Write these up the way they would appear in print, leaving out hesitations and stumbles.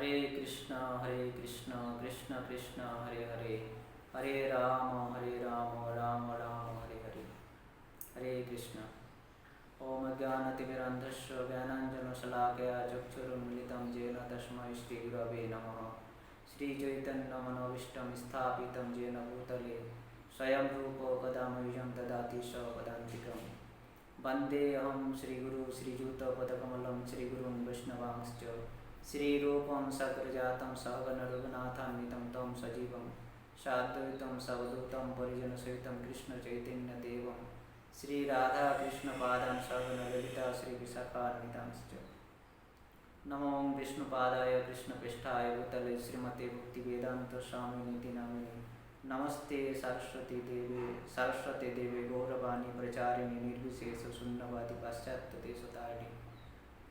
हरे कृष्णा कृष्ण कृष्ण हरे हरे, हरे राम राम राम हरे हरे। हरे कृष्ण। ओम ज्ञानतिमिरन्धस्य ज्ञानाञ्जनशलाकया चक्षुरुन्मिलितं येन तस्मै श्रीगुरवे नमः। श्रीचैतन्यमनोभीष्टं स्थापितं येन भूतले स्वयं रूपो कदा मह्यं ददाति स पदान्तिकम्। वन्देऽहं श्रीगुरु श्रीयुतपदकमलं श्रीगुरुन् वैष्णवांश्च श्रीरूपं सग्रजातं सहगणरघुनाथान्वितं तं सजीवं साद्वैतं सवधूतं परिजनसहितं कृष्णचैतन्यदेवं श्रीराधाकृष्णपादान् सहगणललिता श्रीविशाखान्वितांश्च। नमो विष्णुपादाय कृष्णपृष्ठाय भूतले श्रीमते भक्तिवेदान्तस्वामिनीति नामिने। नमस्ते सरस्वती देवे गौरवाणी प्रचारिणि निर्विशेष शून्यवादी पाश्चात्यदेशतारिणि।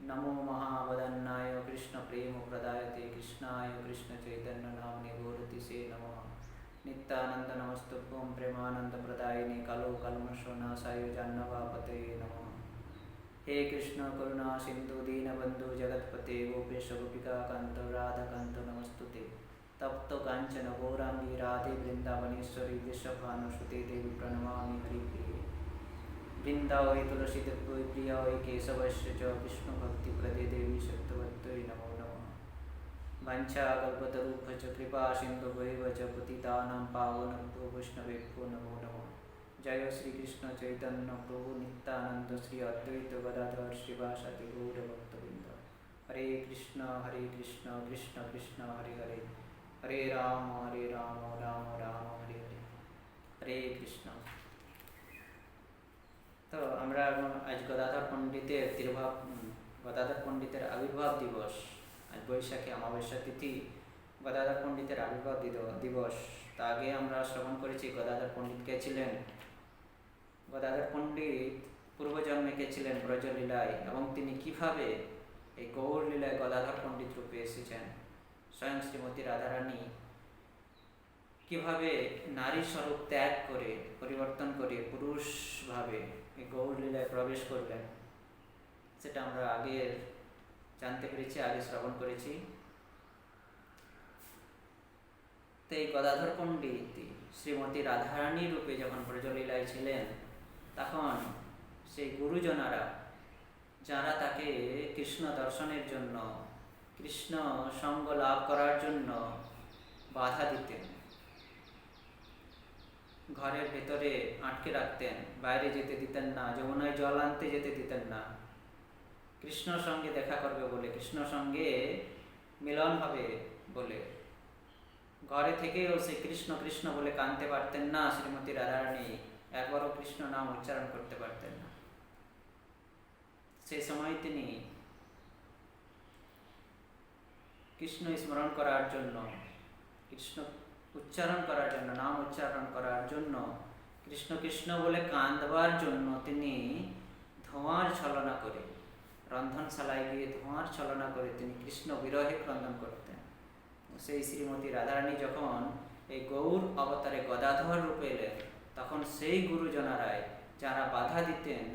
नमो महावदन्नाय कृष्ण प्रेम प्रदायते कृष्णाय कृष्ण चैतन्य नामने गौरतिसे नमः। नित्यानंद नमस्तुभ्यं प्रेमानंद प्रदायिने कालो कल्मषनाशाय जाह्नवापतये नमः। हे कृष्ण करुणा सिंधु दीनबंधु जगतपते गोपेश गोपिका कांत राधाकांत नमस्तुते। तप्त कांचन गौरांगी राधे वृंदावनेश्वरी वृषभानुसुते देवी प्रणमामि हरिप्रिये। वृंदावै तुलसी देवै प्रिया वै केशवस्य च विष्णुभक्तिप्रदे देवी सत्यवत्यै नमो नमः। वाञ्छाकल्पतरुभ्यश्च कृपा सिन्धुभ्यैव च पतितानां पावनेभ्यो वैष्णवेभ्यो नमो नमः। जय श्री कृष्ण चैतन्य प्रभु नित्यानंद श्री अद्वैत गदाधर श्रीवासादि गौरभक्तवृंद। हरे कृष्ण कृष्ण कृष्ण हरे हरे, हरे राम राम राम हरे हरे। हरे कृष्ण। तो আমরা আজ গদাধর পণ্ডিতের গদাধর পণ্ডিতের আবির্ভাব দিবস, আজ বৈশাখী অমাবস্যা তিথি গদাধর পণ্ডিতের আবির্ভাব দিবস। তা আগে আমরা শ্রবণ করেছি গদাধর পণ্ডিত কে ছিলেন। গদাধর পণ্ডিত পূর্বজন্মে কে ছিলেন ব্রজলীলায়, এবং তিনি কিভাবে এই গৌর লীলায় গদাধর পণ্ডিত রূপে এসেছেন। স্বয়ং শ্রীমতী রাধারানী কিভাবে নারী স্বরূপ ত্যাগ করে পরিবর্তন করে পুরুষ ভাবে এই গৌর লীলায় প্রবেশ করবেন, সেটা আমরা আগে জানতে পেরেছি, আগে শ্রবণ করেছি। তো এই গদাধর পণ্ডিত শ্রীমতী রাধারানী রূপে যখন ব্রজলীলায় ছিলেন, তখন সেই গুরুজনারা যারা তাকে কৃষ্ণ দর্শনের জন্য, কৃষ্ণ সঙ্গ লাভ করার জন্য বাধা দিতেন, ঘরের ভেতরে আটকে রাখতেন, বাইরে যেতে দিতেন না, যমুনায় জল আনতে যেতে দিতেন না, কৃষ্ণ সঙ্গে দেখা করবে বলে, কৃষ্ণ সঙ্গে মিলন হবে বলে, ঘরে থেকেও সে কৃষ্ণ কৃষ্ণ বলে কাঁদতে পারতেন না শ্রীমতী রাধারানী, একবারও কৃষ্ণ নাম উচ্চারণ করতে পারতেন না। সেই সময় তিনি কৃষ্ণ স্মরণ করার জন্য, কৃষ্ণ উচ্চারণ করার জন্য, নাম উচ্চারণ করার জন্য, কৃষ্ণ কৃষ্ণ বলে কাঁদবার জন্য তিনি ধোঁয়ার ছলনা করে, রন্ধনশালায় গিয়ে ধোঁয়ার ছলনা করে তিনি কৃষ্ণ বিরহে ক্রন্দন করতেন। সেই শ্রীমতী রাধারানী যখন এই গৌর অবতারে গদাধর রূপে এলেন, তখন সেই গুরুজনারাই যারা বাধা দিতেন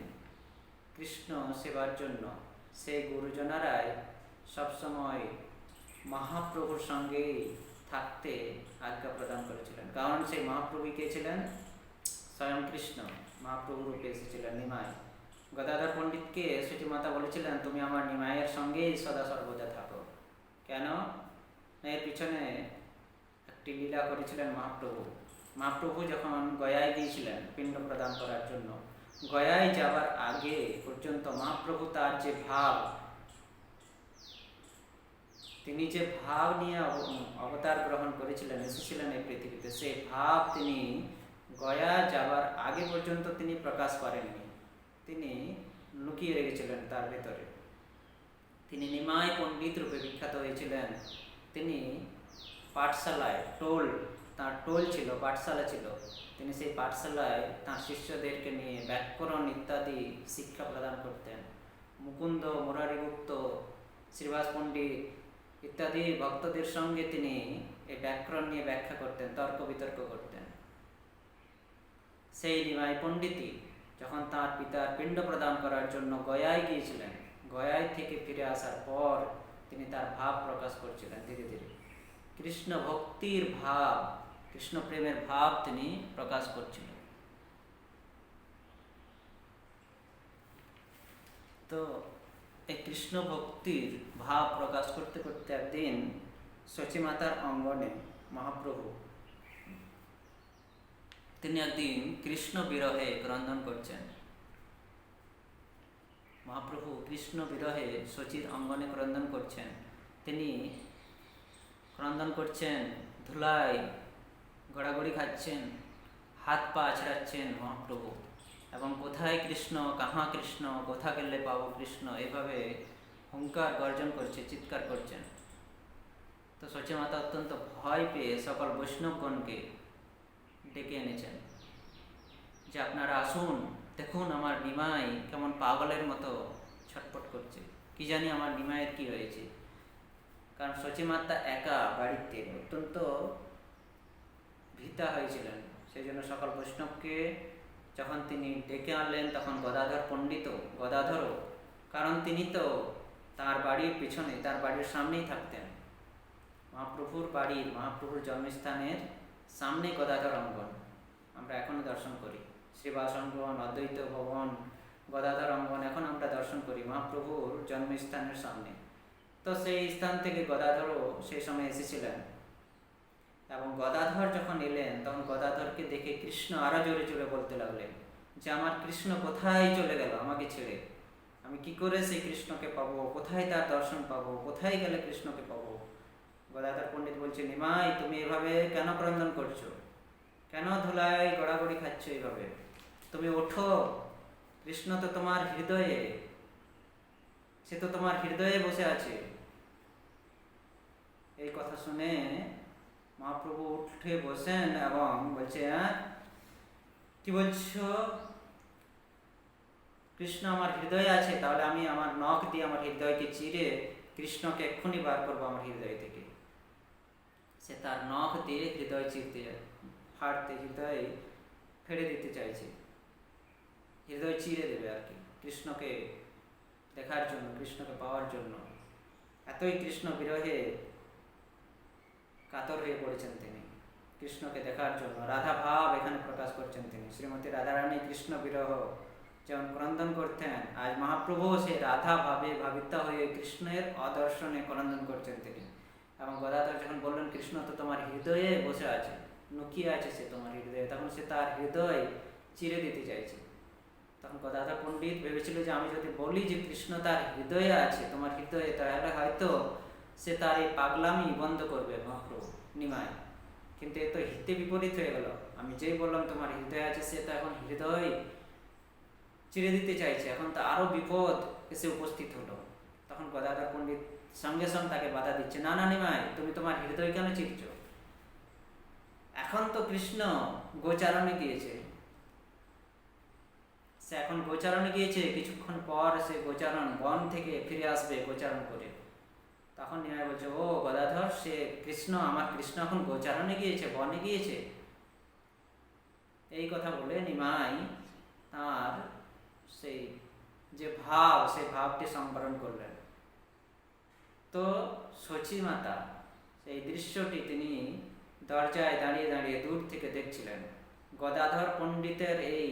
কৃষ্ণ সেবার জন্য, সেই গুরুজনারাই সবসময় মহাপ্রভুর সঙ্গেই থাকতে আজ্ঞা প্রদান করেছিলেন। কারণ সেই মহাপ্রভু কে ছিলেন? স্বয়ং কৃষ্ণ মহাপ্রভু রূপে এসেছিলেন নিমায়। গদাধর পণ্ডিতকে সতী মাতা বলেছিলেন, তুমি আমার নিমায়ের সঙ্গেই সদা সর্বদা থাকো। কেন? এর পিছনে একটি লীলা করেছিলেন মহাপ্রভু। মহাপ্রভু যখন গয়ায় গিয়েছিলেন পিণ্ড প্রদান করার জন্য, গয়ায় যাবার আগে পর্যন্ত মহাপ্রভু তার যে ভাব, তিনি যে ভাব নিয়ে অবতার গ্রহণ করেছিলেন, এসেছিলেন এই পৃথিবীতে, সেই ভাব তিনি গয়া যাবার আগে পর্যন্ত তিনি প্রকাশ করেননি, তিনি লুকিয়ে রেখেছিলেন তার ভেতরে। তিনি নিমাই পণ্ডিত রূপে বিখ্যাত হয়েছিলেন। তিনি পাঠশালায় তার টোল ছিল, পাঠশালা ছিল, তিনি সেই পাঠশালায় তাঁর শিষ্যদেরকে নিয়ে ব্যাকরণ ইত্যাদি শিক্ষা প্রদান করতেন। মুকুন্দ, মুরারিগুপ্ত, শ্রীবাস পণ্ডিত ইত্যাদি ভক্তদের সঙ্গে তিনি এই ব্যাকরণ নিয়ে ব্যাখ্যা করতেন, তর্ক বিতর্ক করতেন। সেই নিমাই পণ্ডিতই যখন তাঁর পিতার পিণ্ড প্রদান করার জন্য গয়ায় গিয়েছিলেন, গয়ায় থেকে ফিরে আসার পর তিনি তার ভাব প্রকাশ করছিলেন ধীরে ধীরে। কৃষ্ণ ভক্তির ভাব, কৃষ্ণ প্রেমের ভাব তিনি প্রকাশ করছিলেন। তো এই কৃষ্ণ ভক্তির ভাব প্রকাশ করতে করতে একদিন সচিমাতার অঙ্গনে মহাপ্রভু তিনি একদিন কৃষ্ণ বিরহে ক্রন্দন করছেন। মহাপ্রভু কৃষ্ণ বিরহে সচির অঙ্গনে ক্রন্দন করছেন। তিনি ক্রন্দন করছেন, ধুলায় গড়াগড়ি খাচ্ছেন, হাত পা আছড়াচ্ছেন মহাপ্রভু, এবং কোথায় কৃষ্ণ, কাহা কৃষ্ণ, কোথা গেলে পাবো কৃষ্ণ, এভাবে হুঙ্কার গর্জন করছে, চিৎকার করছেন। তো সচিমাতা অত্যন্ত ভয় পেয়ে সকল বৈষ্ণবগণকে ডেকে এনেছেন যে আপনারা আসুন, দেখুন আমার নিমাই কেমন পাগলের মতো ছটফট করছে, কি জানি আমার নিমাইয়ের কি হয়েছে। কারণ সচিমাতা একা বাড়িতে অত্যন্ত ভীতা হয়েছিলেন। সেই জন্য সকল বৈষ্ণবকে যখন তিনি ডেকে আনলেন তখন গদাধর পণ্ডিত, গদাধরও, কারণ তিনি তো তার বাড়ির পিছনে, তার বাড়ির সামনেই থাকতেন। মহাপ্রভুর বাড়ির, মহাপ্রভুর জন্মস্থানের সামনে গদাধর অঙ্গন আমরা এখনো দর্শন করি। শ্রীবাস অঙ্গন, অদ্বৈত ভবন, গদাধর অঙ্গন এখন আমরা দর্শন করি মহাপ্রভুর জন্মস্থানের সামনে। তো সেই স্থান থেকে গদাধরও সেই সময় এসেছিলেন, এবং গদাধর যখন এলেন তখন গদাধরকে দেখে কৃষ্ণ আরো জোরে জোরে বলতে লাগলেন যে আমার কৃষ্ণ কোথায় চলে গেল আমাকে ছেড়ে, আমি কি করে সেই কৃষ্ণকে পাবো, কোথায় তার দর্শন পাবো, কোথায় গেলে কৃষ্ণকে পাবো। গদাধর পণ্ডিত বলছে, নিমাই তুমি এভাবে কেন ক্রন্দন করছো, কেন ধুলায় গড়াগড়ি খাচ্ছ এইভাবে, তুমি ওঠো, কৃষ্ণ তো তোমার হৃদয়ে, সে তো তোমার হৃদয়ে বসে আছে। এই কথা শুনে মহাপ্রভু উঠে বসেন এবং বলছে, কি বলছো, কৃষ্ণ আমার হৃদয়ে আছে, তাহলে আমি আমার নখ দিয়ে আমার হৃদয়কে চিরে কৃষ্ণকে এক্ষুনি বার করবো আমার হৃদয় থেকে। সে তার নখ দিয়ে হৃদয় চিরতে, ফাড়তে, হৃদয় ফেড়ে দিতে চাইছে, হৃদয় চিরে দেবে আর কি, কৃষ্ণকে দেখার জন্য, কৃষ্ণকে পাওয়ার জন্য। এতই কৃষ্ণ বিরহে কাতর হয়ে পড়েছেন তিনি কৃষ্ণকে দেখার জন্য। রাধা ভাব এখানে প্রকাশ করছেন তিনি। শ্রীমতী রাধারানী কৃষ্ণ বিরহ যেমন ক্রন্দন করতেন, আজ মহাপ্রভু সেই রাধা ভাবে ভাবিত হয়ে কৃষ্ণের অদর্শনে ক্রন্দন করছেন তিনি। এবং গদাধর যখন বললেন কৃষ্ণ তো তোমার হৃদয়ে বসে আছে, লুকিয়ে আছে সে তোমার হৃদয়ে, তখন সে তার হৃদয় চিরে দিতে চাইছে। তখন গদাধর পণ্ডিত ভেবেছিল যে আমি যদি বলি যে কৃষ্ণ তার হৃদয়ে আছে, তোমার হৃদয়ে, তাহলে হয়তো সে তার এই পাগলামি বন্ধ করবে মহাপ্রভু নিমাই। কিন্তু এ তো হিতে বিপরীত হয়ে গেল। আমি যেই বললাম তোমার হৃদয় আছে, সে তো এখন হৃদয় চিরে দিতে চাইছে, এখন তো আরো বিপদ এসে উপস্থিত হলো। তখন গদাধর পণ্ডিত সঙ্গে সঙ্গে তাকে বাধা দিচ্ছে, না না নিমাই, তুমি তোমার হৃদয় কেন চিরছ, এখন তো কৃষ্ণ গোচারণে গিয়েছে, সে এখন গোচারণে গিয়েছে, কিছুক্ষণ পর সে গোচারণ বন থেকে ফিরে আসবে গোচারণ করে। তখন নিমাই বলছে, ও গদাধর, সে কৃষ্ণ, আমার কৃষ্ণ এখন গোচারণে গিয়েছে, বনে গিয়েছে। এই কথা বলে নিমাই তার সেই যে ভাব, সেই ভাবটি সম্বরণ করলেন। তো সচিমাতা সেই দৃশ্যটি তিনি দরজায় দাঁড়িয়ে দাঁড়িয়ে দূর থেকে দেখছিলেন। গদাধর পণ্ডিতের এই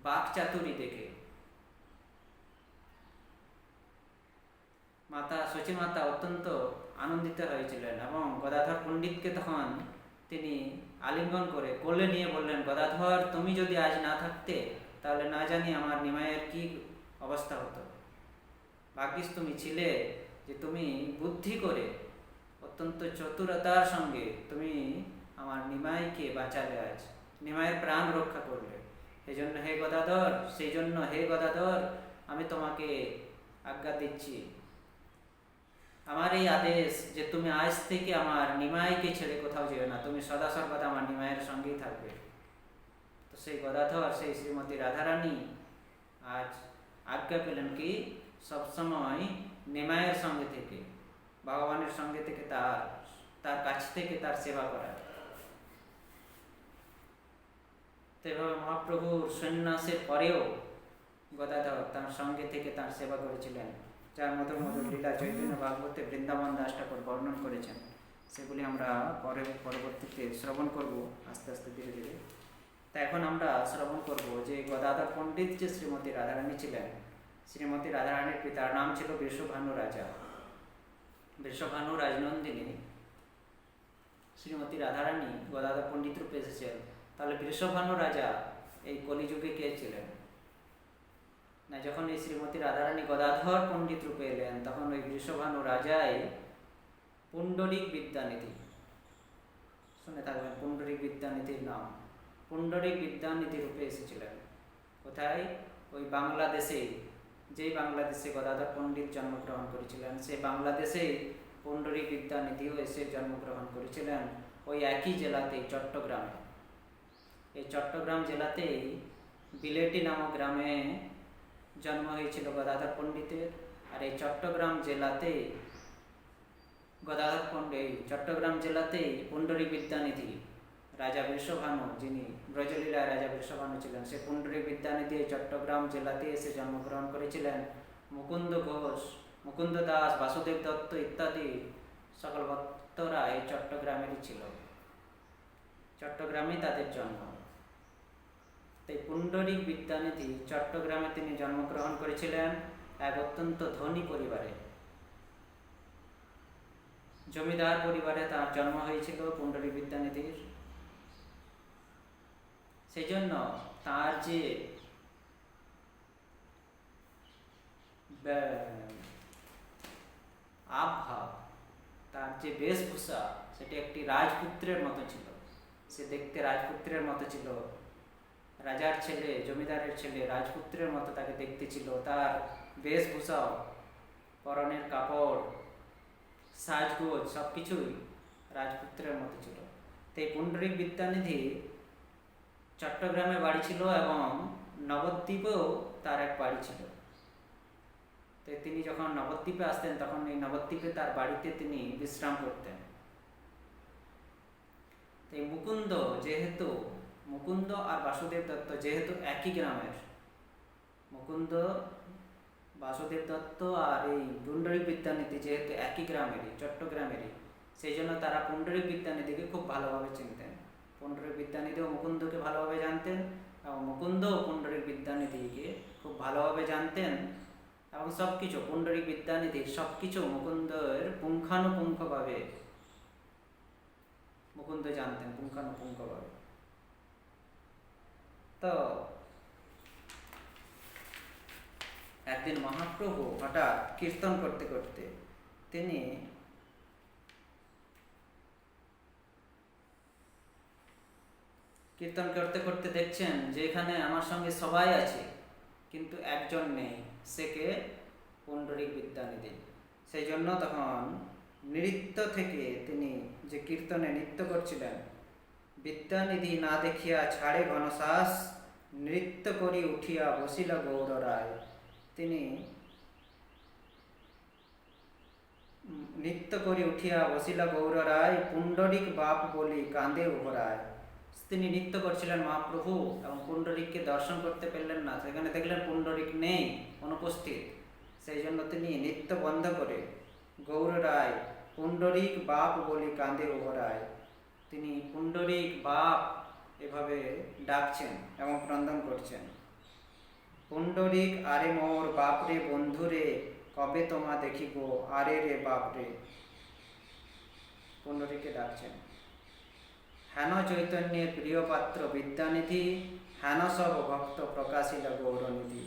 বাকচাতুরি দেখে মাতা সচিমাতা অত্যন্ত আনন্দিত হয়েছিলেন, এবং গদাধর পণ্ডিতকে তখন তিনি আলিঙ্গন করে কোলে নিয়ে বললেন, গদাধর, তুমি যদি আজ না থাকতে তাহলে না জানি আমার নিমাইয়ের কি অবস্থা হতো। ভাগ্যিস তুমি ছিলে যে তুমি বুদ্ধি করে, অত্যন্ত চতুরতার সঙ্গে তুমি আমার নিমাইকে বাঁচালে, আজ নিমাইয়ের প্রাণ রক্ষা করলে। সেই জন্য হে গদাধর, সেই জন্য হে গদাধর, আমি তোমাকে আজ্ঞা দিচ্ছি, আমার এই আদেশ যে তুমি আজ থেকে আমার নিমাইকে ছেড়ে কোথাও যেও না, তুমি সদা সর্বদা আমার নিমাইয়ের সঙ্গেই থাকবে। তো সেই গদাধর, সেই শ্রীমতী রাধারানী আজ আজ্ঞা পেলেন কি সবসময় নিমাইয়ের সঙ্গে থেকে, ভগবানের সঙ্গে থেকে, তার কাছ থেকে তার সেবা করা। তো এভাবে মহাপ্রভুর সন্ন্যাসের পরেও গদাধর তার সঙ্গে থেকে তার সেবা করেছিলেন। যার মধুর মধুর লীলা চৈতন্য ভাগবতে বৃন্দাবন দাস ঠাকুর বর্ণন করেছেন, সেগুলি আমরা পরবর্তীতে শ্রবণ করব আস্তে আস্তে ধীরে ধীরে। তা এখন আমরা শ্রবণ করব যে গদাধর পণ্ডিত যে শ্রীমতী রাধারানী ছিলেন, শ্রীমতী রাধারানীর পিতার নাম ছিল বৃষভানু রাজা। বৃষভানু রাজনন্দিনী শ্রীমতী রাধারানী গদাধর পণ্ডিত রূপে এসেছেন। তাহলে বৃষভানু রাজা এই কলিযুগে কে ছিলেন না? যখন এই শ্রীমতী রাধারানী গদাধর পণ্ডিত রূপে এলেন, তখন ওই বৃষভানু রাজাই পুণ্ডরিক বিদ্যানিধি, শুনে থাকবেন পুণ্ডরিক বিদ্যানিধির নাম, পুণ্ডরিক বিদ্যানিধি রূপে এসেছিলেন। কোথায়? ওই বাংলাদেশে, যেই বাংলাদেশে গদাধর পণ্ডিত জন্মগ্রহণ করেছিলেন, সেই বাংলাদেশেই পুণ্ডরিক বিদ্যানিধিও এসে জন্মগ্রহণ করেছিলেন, ওই একই জেলাতেই, চট্টগ্রামে। এই চট্টগ্রাম জেলাতেই বিলেটি নামক গ্রামে জন্ম হয়েছিল গদাধর পণ্ডিতের। আর এই চট্টগ্রাম জেলাতেই চট্টগ্রাম জেলাতেই পুণ্ডরিক বিদ্যানিধি রাজা বৃষভানু, যিনি ব্রজলীলায় রাজা বৃষভানু ছিলেন, সে পুণ্ডরিক বিদ্যানিধি চট্টগ্রাম জেলাতে এসে জন্মগ্রহণ করেছিলেন। মুকুন্দ ঘোষ, মুকুন্দ দাস, বাসুদেব দত্ত ইত্যাদি সকল ভক্তরা এই চট্টগ্রামেরই ছিল, চট্টগ্রামেই তাদের জন্ম। তাই পুণ্ডরিক বিদ্যানিধি চট্টগ্রামে তিনি জন্মগ্রহণ করেছিলেন এক অত্যন্ত ধনী পরিবারে, জমিদার পরিবারে তার জন্ম হয়েছিল পুণ্ডরিক বিদ্যানিধির। সেই জন্য তার যে আবভাব, তার যে বেশভূষা, সেটি একটি রাজপুত্রের মতো ছিল। সে দেখতে রাজপুত্রের মতো ছিল, রাজার ছেলে, জমিদারের ছেলে, রাজপুত্রের মতো তাকে দেখতে ছিল। তার বেশভূষাও, পরনের কাপড়, সাজগোজ সব কিছুই রাজপুত্রের মতো ছিল। তাই পুণ্ডরিক বিদ্যানিধি চট্টগ্রামে বাড়ি ছিল এবং নবদ্বীপেও তার এক বাড়ি ছিল। তো তিনি যখন নবদ্বীপে আসতেন, তখন এই নবদ্বীপে তার বাড়িতে তিনি বিশ্রাম করতেন। এই মুকুন্দ আর বাসুদেব দত্ত যেহেতু একই গ্রামের, মুকুন্দ, বাসুদেব দত্ত আর এই পুণ্ডরিক বিদ্যানিধি যেহেতু একই গ্রামেরই, চট্টগ্রামেরই, সেই জন্য তারা পুণ্ডরিক বিদ্যানিধিকে খুব ভালোভাবে চিনতেন। পুণ্ডরিক বিদ্যানিধিও মুকুন্দকে ভালোভাবে জানতেন এবং মুকুন্দও পুণ্ডরিক বিদ্যানিধিকে খুব ভালোভাবে জানতেন। এবং সব কিছু, পুণ্ডরিক বিদ্যানিধির সব কিছু মুকুন্দের পুঙ্খানুপুঙ্খভাবে মুকুন্দ জানতেন, পুঙ্খানুপুঙ্খভাবে। তো একদিন মহাপ্রভু হঠাৎ কীর্তন করতে করতে তিনি দেখছেন যে এখানে আমার সঙ্গে সবাই আছে, কিন্তু একজন নেই, সে কে? পুণ্ডরিক বিদ্যানিধি। সেই জন্য তখন নৃত্য থেকে তিনি যে কীর্তনে নৃত্য করছিলেন, বিদ্যানিধি না দেখিয়া ছাড়ে ঘনশ্বাস, নৃত্য করি উঠিয়া বসিল গৌর রায়। তিনি নৃত্য করে উঠিয়া বসিল গৌর রায়, পুণ্ডরিক বাপ বলি কাঁদে ওহরায়। তিনি নৃত্য করছিলেন মহাপ্রভু, এবং পুণ্ডরিককে দর্শন করতে পারলেন না। সেখানে দেখলেন পুণ্ডরিক নেই, অনুপস্থিত। সেই জন্য তিনি নৃত্য বন্ধ করে গৌর রায় পুণ্ডরিক বাপ বলি কাঁদে ওহরায়, তিনি পুণ্ডরিক বাপ এভাবে ডাকছেন এবং ক্রন্দন করছেন। পুণ্ডরিক আরে মোর বাপরে বন্ধুরে, কবে তোমা দেখিব আরে রে বাপরে। পুণ্ডরিককে ডাকছেন। হেন চৈতন্যের প্রিয় পাত্র বিদ্যানিধি, হেন সব ভক্ত প্রকাশিল গৌরনিধি।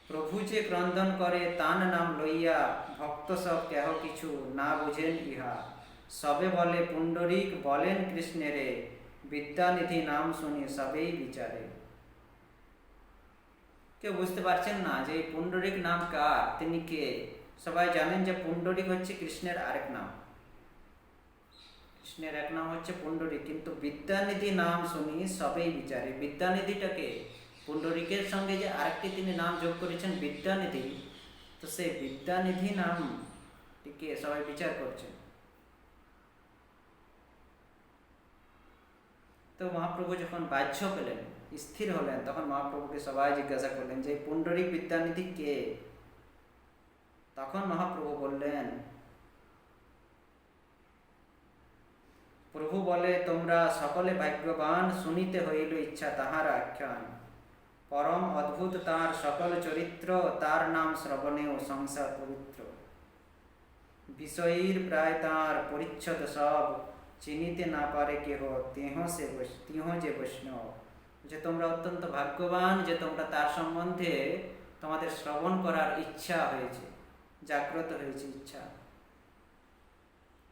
প্রভু যে ক্রন্দন করে তান নাম লইয়া, ভক্ত সব কেহ কিছু না বুঝেন ইহা। সবে বলে পুণ্ডরিক বলেন কৃষ্ণেরে, বিদ্যানিধি নাম শুনি সবেই বিচারে। কেউ বুঝতে পারছেন না যে পুণ্ডরিক নাম কার, তিনি কে। সবাই জানেন যে পুণ্ডরিক হচ্ছে কৃষ্ণের আরেক নাম, কৃষ্ণের এক নাম হচ্ছে পুণ্ডরিক, কিন্তু বিদ্যানিধি নাম শুনি সবেই বিচারে। বিদ্যানিধিটাকে, পুণ্ডরিকের সঙ্গে যে আরেকটি তিনি নাম যোগ করেছেন বিদ্যানিধি, তো সেই বিদ্যানিধি নামটিকে সবাই বিচার করছেন। তো মহাপ্রভু যখন বাহ্য পেলেন স্থির হলেন, তখন মহাপ্রভুকে সবাই জিজ্ঞাসা করলেন যে পুণ্ডরীক বিদ্যানিধি কে? তখন মহাপ্রভু বললেন, প্রভু বলে, তোমরা সকলে ভাগ্যবান, শুনিতে হইল ইচ্ছা তাহার আখ্যান। পরম অদ্ভুত তার সকল চরিত্র, তার নাম শ্রবণেও সংসার পবিত্র। বিষয়ীর প্রায় তার পরিচ্ছদ সব, চিনিতে না পারে কেহ, তিহ যে বৈষ্ণব। যে তোমরা অত্যন্ত ভাগ্যবান যে তোমরা তার সম্বন্ধে তোমাদের শ্রবণ করার ইচ্ছা হয়েছে, জাগ্রত হয়েছে ইচ্ছা।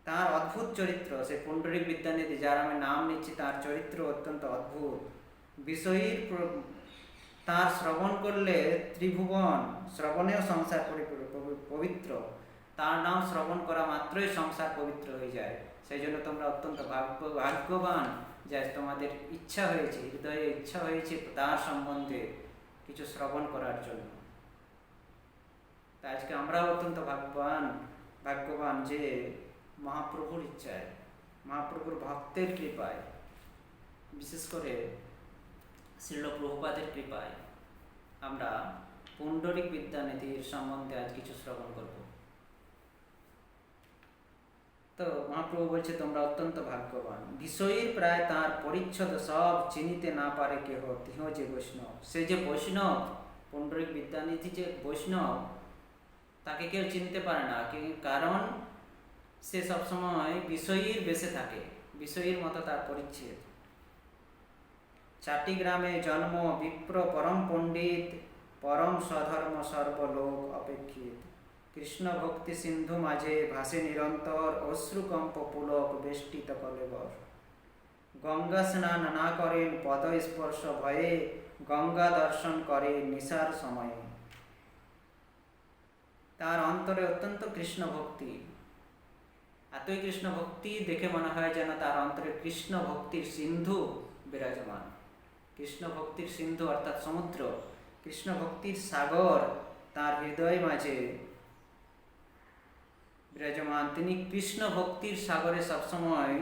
তার অদ্ভুত চরিত্র, সে পুণ্ডরীক বিদ্যানিধি যার আমি নাম নিচ্ছি, তার চরিত্র অত্যন্ত অদ্ভুত। বিষয়ীর তার শ্রবণ করলে ত্রিভুবন, শ্রবণেও সংসার পবিত্র। তার নাম শ্রবণ করা মাত্রই সংসার পবিত্র হয়ে যায়। সেই জন্য তোমরা অত্যন্ত ভাগ্যবান যে তোমাদের ইচ্ছা হয়েছে, হৃদয়ে ইচ্ছা হয়েছে তার সম্বন্ধে কিছু শ্রবণ করার জন্য। তাই আজকে আমরাও অত্যন্ত ভাগ্যবান যে মহাপ্রভুর ইচ্ছায়, মহাপ্রভুর ভক্তের কৃপায়, বিশেষ করে শ্রীল প্রভুপাদের কৃপায় আমরা পুণ্ডরীক বিদ্যানিধির সম্বন্ধে আজ কিছু শ্রবণ করব। তো মহাপ্রভু বলছে তোমরা অত্যন্ত ভাগ্যবান। বিষয়ীর প্রায় তার পরিচ্ছদ সব, চিনিতে না পারে কেহ, তিহ যে বৈষ্ণব। সে যে বৈষ্ণব, পুণ্ডরীক বিদ্যানিধি যে বৈষ্ণব, তাকে কেউ চিনতে পারে না, কারণ সে সবসময় বিষয়ীর বেশে থাকে, বিষয়ীর মতো তার পরিচ্ছেদ। চাটি গ্রামে জন্ম, বিপ্র পরম পণ্ডিত, পরম স্বধর্ম সর্বলোক অপেক্ষিত। কৃষ্ণ ভক্তি সিন্ধু মাঝে ভাসে নিরন্তর, অশ্রুকম্প পুলক বেষ্টিত কলেবর। গঙ্গা স্নান না করেন পদ স্পর্শ ভয়ে, গঙ্গা দর্শন করে নিশার সময়ে। তার অন্তরে অত্যন্ত কৃষ্ণ ভক্তি, এতই কৃষ্ণ ভক্তি দেখে মনে হয় যেন তার অন্তরে কৃষ্ণ ভক্তির সিন্ধু বিরাজমান। কৃষ্ণ ভক্তির সিন্ধু অর্থাৎ সমুদ্র, কৃষ্ণ ভক্তির সাগর তার হৃদয় মাঝে বিরাজমান। তিনি কৃষ্ণ ভক্তির সাগরে সবসময়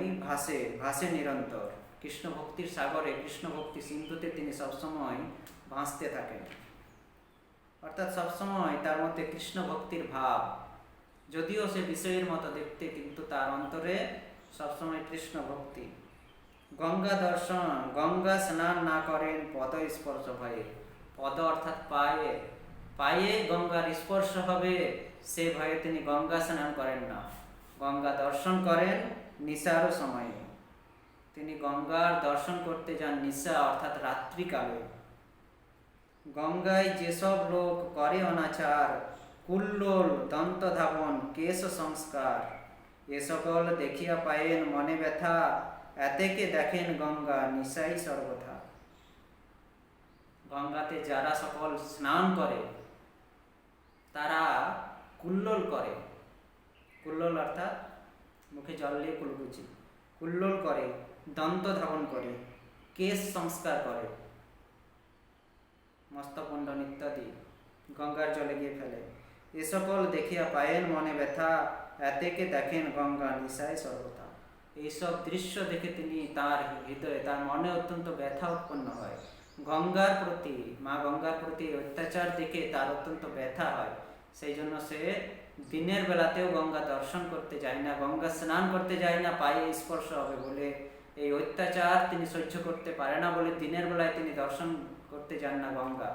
ভাসে নিরন্তর। কৃষ্ণ ভক্তির সাগরে, কৃষ্ণ ভক্তি সিন্ধুতে তিনি সবসময় ভাসতে থাকেন, অর্থাৎ সবসময় তার মধ্যে কৃষ্ণ ভক্তির ভাব। যদিও সে বিষয়ের মতো দেখতে, কিন্তু তার অন্তরে সবসময় কৃষ্ণ ভক্তি। গঙ্গা দর্শন, গঙ্গা স্নান না করেন পদ স্পর্শ ভয়ে। পদ অর্থাৎ পায়ে, পায়ে গঙ্গার স্পর্শ হবে সে ভয়ে তিনি গঙ্গা স্নান করেন না। গঙ্গা দর্শন করেন নিশারও সময়ে। তিনি গঙ্গার দর্শন করতে যান নিশা অর্থাৎ রাত্রিকালে। গঙ্গায় যেসব লোক করে অনাচার, কুল্লোল দন্ত ধাবন কেশ সংস্কার। এ সকল দেখিয়া পায়েন মনে ব্যথা, এতেকে দেখেন গঙ্গা নিশাই সর্বথা। গঙ্গাতে যারা সকল স্নান করে তারা কুল্লোল করে। কুল্লোল অর্থাৎ মুখে জল দিয়ে কুলকুচি, কুল্লোল করে, দন্ত ধাবন করে, কেশ সংস্কার করে, মস্তকুণ্ডন ইত্যাদি গঙ্গার জলে গিয়ে ফেলে। এ সকল দেখিয়া পায়েন মনে ব্যথা, এতেকে দেখেন গঙ্গা নিশায় সর্বথা। এইসব দৃশ্য দেখে তিনি তার হৃদয়ে, তার মনে অত্যন্ত ব্যথা উৎপন্ন হয়। গঙ্গার প্রতি, মা গঙ্গার প্রতি অত্যাচার দেখে তার অত্যন্ত ব্যথা হয়। সেই জন্য সে দিনের বেলাতেও গঙ্গা দর্শন করতে যায় না, গঙ্গা স্নান করতে যায় না, পায়ে স্পর্শ হবে বলে। এই অত্যাচার তিনি সহ্য করতে পারে না বলে দিনের বেলায় তিনি দর্শন করতে যান না গঙ্গা।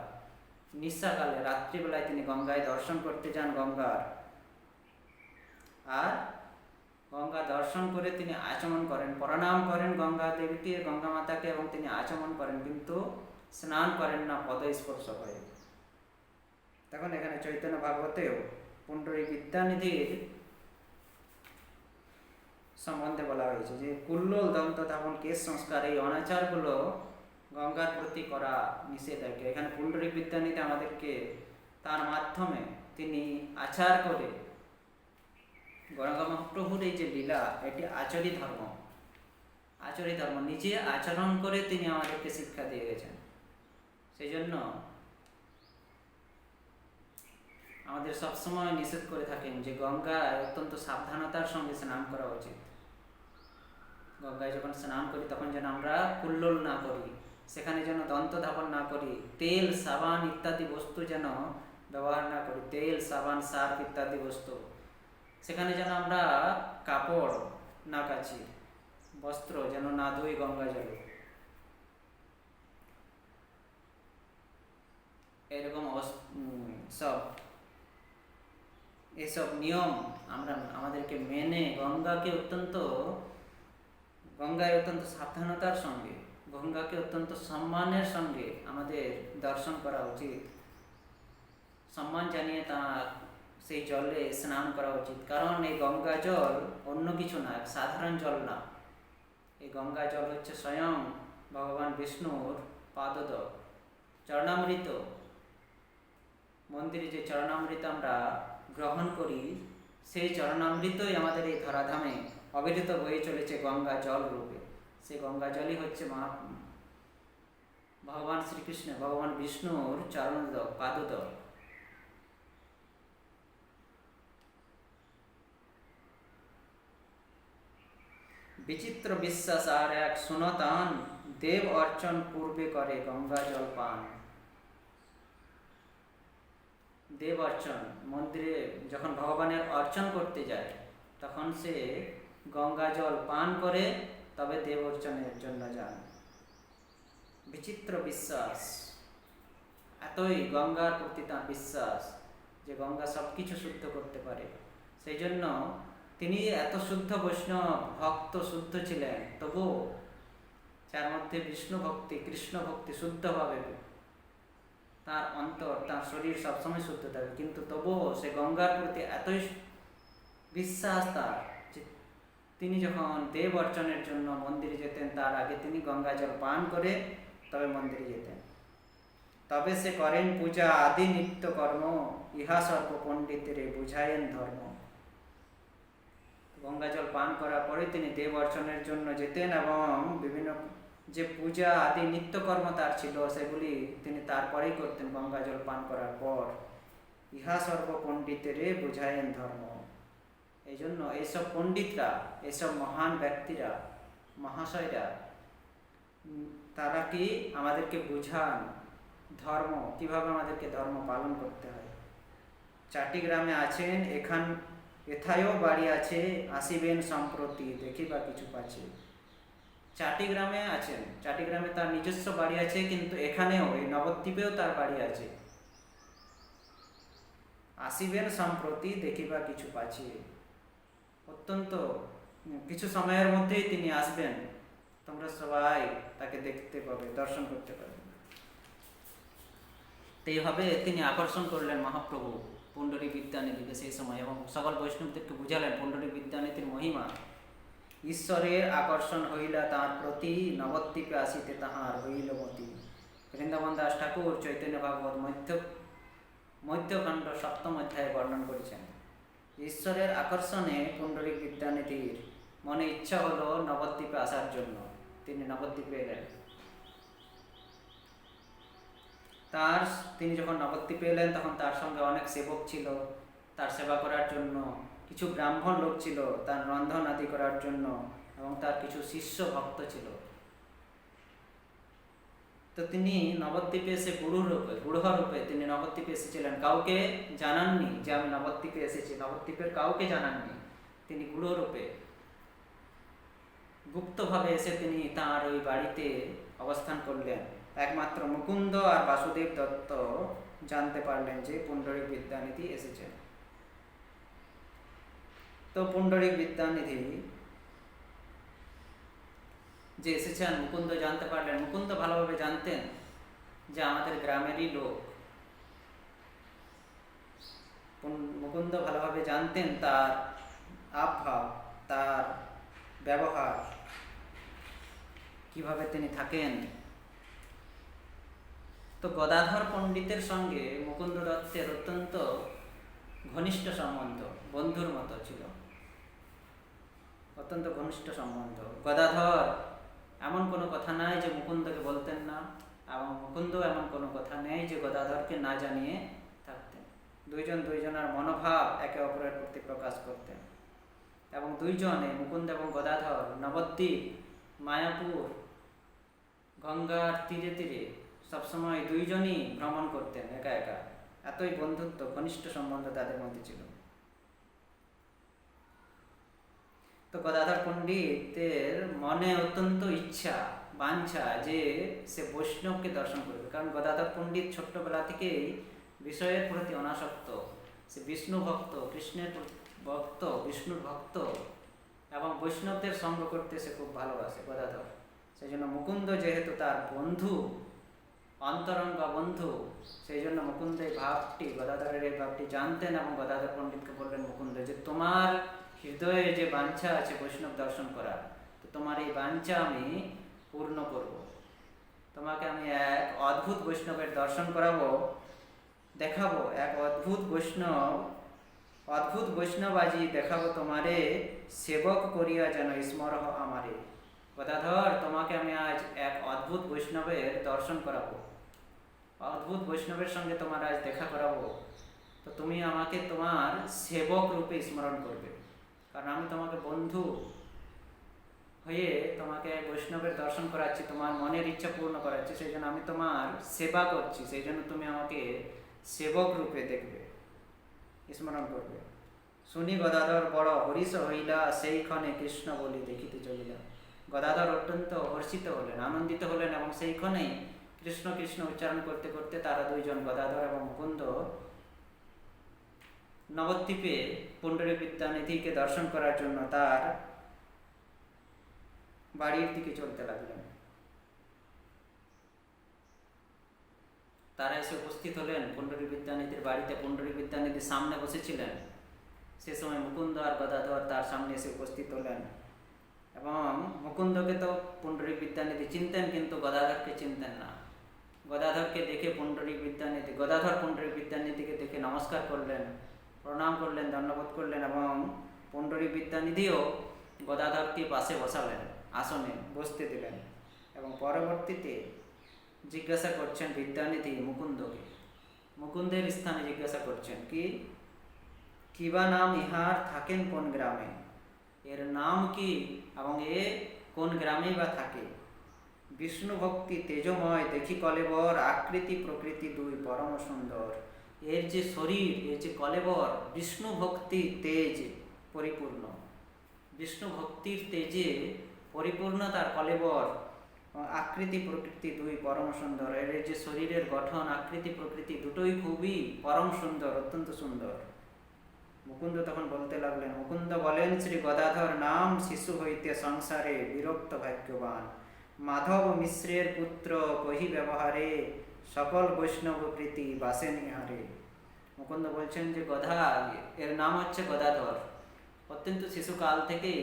নিশাকালে, রাত্রিবেলায় তিনি গঙ্গায় দর্শন করতে যান গঙ্গার। আর গঙ্গা দর্শন করে তিনি আচমন করেন, প্রণাম করেন গঙ্গা দেবীকে, গঙ্গা মাতাকে, এবং তিনি আচমন করেন, কিন্তু স্নান করেন না পদ স্পর্শ করে। তখন এখানে চৈতন্য ভাগবতেও পুণ্ডরীক বিদ্যানিধির সম্বন্ধে বলা হয়েছে যে কুল্লোল দন্ত ধাবন কেশ সংস্কার, এই অনাচারগুলো গঙ্গার প্রতি করা নিষেধাজ্ঞা। এখানে পুণ্ডরীক বিদ্যানিধি আমাদেরকে তার মাধ্যমে তিনি আচার করে, গঙ্গা মহাপ্রভুর এই যে লীলা, এটি আচরি ধর্ম, আচরি ধর্ম, নিজে আচরণ করে তিনি আমাদেরকে শিক্ষা দিয়ে গেছেন। সেই জন্য আমাদের সবসময় নিষেধ করে থাকেন যে গঙ্গায় অত্যন্ত সাবধানতার সঙ্গে স্নান করা উচিত। গঙ্গায় যখন স্নান করি তখন যেন আমরা কুল্লোল না করি, সেখানে যেন দন্ত ধাবন না করি, তেল সাবান ইত্যাদি বস্তু যেন ব্যবহার না করি, তেল সাবান সার্ফ ইত্যাদি বস্তু। সেখানে যেন আমরা কাপড় না কাচি, বস্ত্র যেন না ধুই গঙ্গা জলে। এরকম এসব নিয়ম আমাদেরকে মেনে গঙ্গায় অত্যন্ত সাবধানতার সঙ্গে, গঙ্গাকে অত্যন্ত সম্মানের সঙ্গে আমাদের দর্শন করা উচিত। সম্মান জানিয়ে তার সেই জলে স্নান করা উচিত। কারণ এই গঙ্গা জল অন্য কিছু না, সাধারণ জল না। এই গঙ্গা জল হচ্ছে স্বয়ং ভগবান বিষ্ণুর পাদোদক, চরণামৃত। মন্দিরে যে চরণামৃত আমরা গ্রহণ করি, সেই চরণামৃতই আমাদের এই ধরাধামে অবিরত বয়ে চলেছে গঙ্গা জল রূপে। সেই গঙ্গা জলই হচ্ছে ভগবান শ্রীকৃষ্ণ, ভগবান বিষ্ণুর চরণোদক, পাদোদক। বিচিত্র বিশ্বাস আর এক সুনতান, দেব অর্চন পূর্বে করে গঙ্গা জল পান। দেব অর্চন, মন্দিরে যখন ভগবানের অর্চন করতে যায় তখন সে গঙ্গা জল পান করে তবে দেব অর্চনের জন্য যান। বিচিত্র বিশ্বাস, এতই গঙ্গার প্রতি তাঁর বিশ্বাস যে গঙ্গা সব কিছু শুদ্ধ করতে পারে। সেই জন্য তিনি এত শুদ্ধ বৈষ্ণব ভক্ত, শুদ্ধ ছিলেন, তবু যার মধ্যে বিষ্ণু ভক্তি, কৃষ্ণ ভক্তি শুদ্ধভাবে, তার অন্তর, তার শরীর সবসময় শুদ্ধ থাকে, কিন্তু তবুও সে গঙ্গার প্রতি এতই বিশ্বাস তার যে তিনি যখন দেব অর্চনের জন্য মন্দিরে যেতেন, তার আগে তিনি গঙ্গা জল পান করে তবে মন্দিরে যেতেন। তবে সে করেন পূজা আদি নিত্য কর্ম, ইহা সর্ব পণ্ডিতের বুঝায়েন ধর্ম। গঙ্গা জল পান করার পরে তিনি দেব অর্চনের জন্য যেতেন এবং বিভিন্ন যে পূজা আদি নিত্যকর্ম তার ছিল সেগুলি তিনি তারপরেই করতেন গঙ্গা জল পান করার পর। ইহা সর্ব পণ্ডিতের বুঝায়েন ধর্ম। এই জন্য এইসব পণ্ডিতরা, এইসব মহান ব্যক্তিরা, মহাশয়রা, তারা কি আমাদেরকে বুঝান ধর্ম, কিভাবে আমাদেরকে ধর্ম পালন করতে হয়। চাটিগ্রামে আছেন, এথায়ও বাড়ি আছে, আসিবেন সম্প্রতি দেখিবা কিছু পাচ্ছে। চাটিগ্রামে আছেন, চাটিগ্রামে তার নিজস্ব বাড়ি আছে, কিন্তু এখানেও এই নবদ্বীপেও তার বাড়ি আছে। আসিবেন সম্প্রতি দেখিবা কিছু পাচ্ছে, অত্যন্ত কিছু সময়ের মধ্যেই তিনি আসবেন, তোমরা সবাই তাকে দেখতে পাবে, দর্শন করতে পারবে। তো এইভাবে তিনি আকর্ষণ করলেন মহাপ্রভু পুণ্ডরীক বিদ্যানিধিকে সেই সময়, এবং সকল বৈষ্ণবদেরকে বুঝালেন পুণ্ডরীক বিদ্যানিধির মহিমা। ঈশ্বরের আকর্ষণ হইলা তাঁর প্রতি, নবদ্বীপে আসিতে তাহার হইল মতি। বৃন্দাবন দাস ঠাকুর চৈতন্য ভাগবত মধ্যখণ্ড 7ম অধ্যায়ে বর্ণন করেছেন। ঈশ্বরের আকর্ষণে পুণ্ডরীক বিদ্যানিধির মনে ইচ্ছা হলো নবদ্বীপে আসার জন্য। তিনি নবদ্বীপে এলেন। তিনি যখন নবদ্বীপে এলেন তখন তার সঙ্গে অনেক সেবক ছিল তার সেবা করার জন্য, কিছু ব্রাহ্মণ লোক ছিল তার রন্ধন আদি করার জন্য, এবং তার কিছু শিষ্য ভক্ত ছিল। তো তিনি নবদ্বীপে এসে গুরুরূপে তিনি নবদ্বীপে এসেছিলেন। কাউকে জানাননি যে আমি নবদ্বীপে এসেছি, নবদ্বীপের কাউকে জানাননি। তিনি গুরুরূপে গুপ্তভাবে এসে তিনি তাঁর ওই বাড়িতে অবস্থান করলেন। একমাত্র মুকুন্দ আর বাসুদেব দত্ত জানতে পারলেন যে পুণ্ডরীক বিদ্যানিধি এসেছেন। তো পুণ্ডরীক বিদ্যানিধি যে এসেছেন মুকুন্দ জানতে পারলেন। মুকুন্দ ভালোভাবে জানতেন যে আমাদের গ্রামেরই লোক। মুকুন্দ ভালোভাবে জানতেন তার আবভাব, তার ব্যবহার, কিভাবে তিনি থাকেন। তো গদাধর পণ্ডিতের সঙ্গে মুকুন্দ দত্তের অত্যন্ত ঘনিষ্ঠ সম্বন্ধ, বন্ধুর মতো ছিল, অত্যন্ত ঘনিষ্ঠ সম্বন্ধ। গদাধর এমন কোনো কথা নাই যে মুকুন্দকে বলতেন না, এবং মুকুন্দ এমন কোনো কথা নেই যে গদাধরকে না জানিয়ে থাকতেন। দুইজনের মনোভাব একে অপরের প্রতি প্রকাশ করতেন, এবং দুইজনে, মুকুন্দ এবং গদাধর, নবদ্বীপ, মায়াপুর গঙ্গার তীরে তীরে সবসময় দুইজনই ভ্রমণ করতেন একা একা, এতই বন্ধুত্ব ঘনিষ্ঠ সম্বন্ধ তাদের মধ্যে ছিল। তো গদাধর পণ্ডিতের মনে অত্যন্ত ইচ্ছা, বাঞ্ছা যে সে বৈষ্ণবকে দর্শন করবে, কারণ গদাধর পণ্ডিত ছোট্টবেলা থেকেই বিষয়ের প্রতি অনাসক্ত, সে বিষ্ণু ভক্ত, কৃষ্ণের ভক্ত, বিষ্ণুর ভক্ত, এবং বৈষ্ণবদের সঙ্গ করতে সে খুব ভালোবাসে গদাধর। সেই জন্য মুকুন্দ যেহেতু তার বন্ধু, অন্তরঙ্গ বন্ধু, সেই জন্য মুকুন্দ এই ভাবটি, গদাধরের এই ভাবটি জানতেন এবং গদাধর পণ্ডিতকে বললেন, মুকুন্দ, যে তোমার হৃদয়ে যে বাঞ্ছা আছে বৈষ্ণব দর্শন করার, তো তোমার এই বাঞ্ছা আমি পূর্ণ করব। তোমাকে আমি এক অদ্ভুত বৈষ্ণবের দর্শন করাবো, দেখাবো এক অদ্ভুত বৈষ্ণব আজি দেখাবো তোমারে, সেবক করিয়া যেন স্মরহ আমারে। গদাধর, তোমাকে আমি আজ এক অদ্ভুত বৈষ্ণবের দর্শন করাবো, অদ্ভুত বৈষ্ণবের সঙ্গে তোমার আজ দেখা করাবো, তো তুমি আমাকে তোমার সেবক রূপে স্মরণ করবে, কারণ আমি তোমাকে বন্ধু হয়ে তোমাকে বৈষ্ণবের দর্শন করাচ্ছি, তোমার মনের ইচ্ছা পূর্ণ করাচ্ছি, সেই জন্য আমি তোমার সেবা করছি, সেই জন্য তুমি আমাকে সেবক রূপে দেখবে, স্মরণ করবে। শুনি গদাধর বড় হরিষ হইলা, সেই ক্ষণে কৃষ্ণ বলি দেখিতে চলিলা। গদাধর অত্যন্ত হর্ষিত হলেন, আনন্দিত হলেন, এবং সেই ক্ষণেই কৃষ্ণ কৃষ্ণ উচ্চারণ করতে করতে তারা দুইজন, গদাধর এবং মুকুন্দ, নবদ্বীপে পুণ্ডরীক বিদ্যানিধিকে দর্শন করার জন্য তার বাড়ির দিকে চলতে লাগলেন। তারা এসে উপস্থিত হলেন পুণ্ডরীক বিদ্যানিধির বাড়িতে। পুণ্ডরীক বিদ্যানিধির সামনে বসেছিলেন, সে সময় মুকুন্দ আর গদাধর তার সামনে এসে উপস্থিত হলেন। এবং মুকুন্দকে তো পুণ্ডরীক বিদ্যানিধি চিনতেন, কিন্তু গদাধরকে চিনতেন না। গদাধরকে দেখে গদাধর পুণ্ডরীক বিদ্যানিধিকে দেখে নমস্কার করলেন, প্রণাম করলেন, ধন্যবাদ করলেন, এবং পুণ্ডরীক বিদ্যানিধিও গদাধরকে পাশে বসালেন, আসনে বসতে দিলেন, এবং পরবর্তীতে জিজ্ঞাসা করছেন বিদ্যানিধি মুকুন্দকে, মুকুন্দের স্থানে জিজ্ঞাসা করছেন, কিবা নাম ইহার, থাকেন কোন গ্রামে, এর নাম কি এবং এ কোন গ্রামে বা থাকে। বিষ্ণু ভক্তি তেজময় দেখি কলেবর, আকৃতি প্রকৃতি দুই পরম সুন্দর। এর যে শরীর, এর যে কলেবর, বিষ্ণু ভক্তি তেজ পরিপূর্ণ, বিষ্ণু ভক্তির তেজে পরিপূর্ণ তার কলেবর, আকৃতি প্রকৃতি দুই পরম সুন্দর। এর যে শরীরের গঠন, আকৃতি প্রকৃতি দুটোই খুবই পরম সুন্দর, অত্যন্ত সুন্দর। মুকুন্দ তখন বলতে লাগলেন, মুকুন্দ বলেন, শ্রী গদাধর নাম, শিশু হইতে সংসারে বিরক্ত ভাগ্যবান, মাধব মিশ্রের পুত্র, কহি ব্যবহারে, সকল বৈষ্ণব প্রীতি বাসেন ইহারে। মুকুন্দ বলছেন যে এর নাম হচ্ছে গদাধর, অত্যন্ত শিশুকাল থেকেই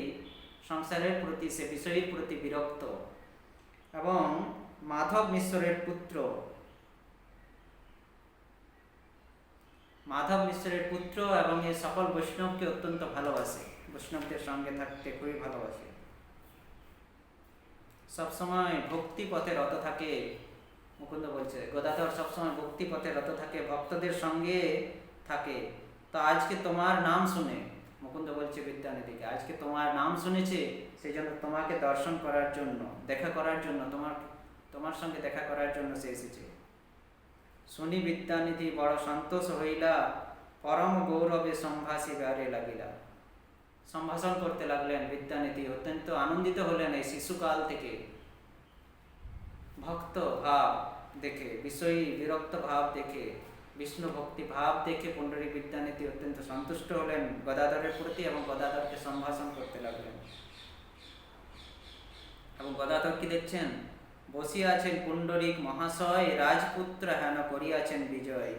সংসারের প্রতি, সে বিষয়ের প্রতি বিরক্ত, এবং মাধব মিশ্রের পুত্র, এবং এই সকল বৈষ্ণবকে অত্যন্ত ভালোবাসে, বৈষ্ণবদের সঙ্গে থাকতে খুবই ভালোবাসে, সবসময় ভক্তি পথে রত থাকে। মুকুন্দ বলছে গদাধর সবসময় ভক্তি পথে রত থাকে, ভক্তদের সঙ্গে থাকে। তো আজকে তোমার নাম শুনে, মুকুন্দ বলছে বিদ্যানিধিকে, আজকে তোমার নাম শুনেছে, সেই জন্য তোমাকে দর্শন করার জন্য, দেখা করার জন্য, তোমার সঙ্গে দেখা করার জন্য সে এসেছে। শুনি বিদ্যানিধি বড় সন্তোষ হইলা, পরম গৌরবে সম্ভাষিবারে লাগিলা। সম্ভাষণ করতে লাগলেন বিদ্যানিধি, অত্যন্ত আনন্দিত হলেন এই শিশুকাল থেকে ভক্ত ভাব দেখে, বিষয়ী বিরক্ত ভাব দেখে, বিষ্ণু ভক্তি ভাব দেখে পুণ্ডরীক বিদ্যানিধি অত্যন্ত সন্তুষ্ট হলেন গদাধরের প্রতি, এবং গদাধরকে সম্ভাষণ করতে লাগলেন। এবং গদাধর কি দেখছেন, বসিয়া আছেন পুণ্ডরীক মহাশয়, রাজপুত্র হেন করিয়াছেন বিজয়।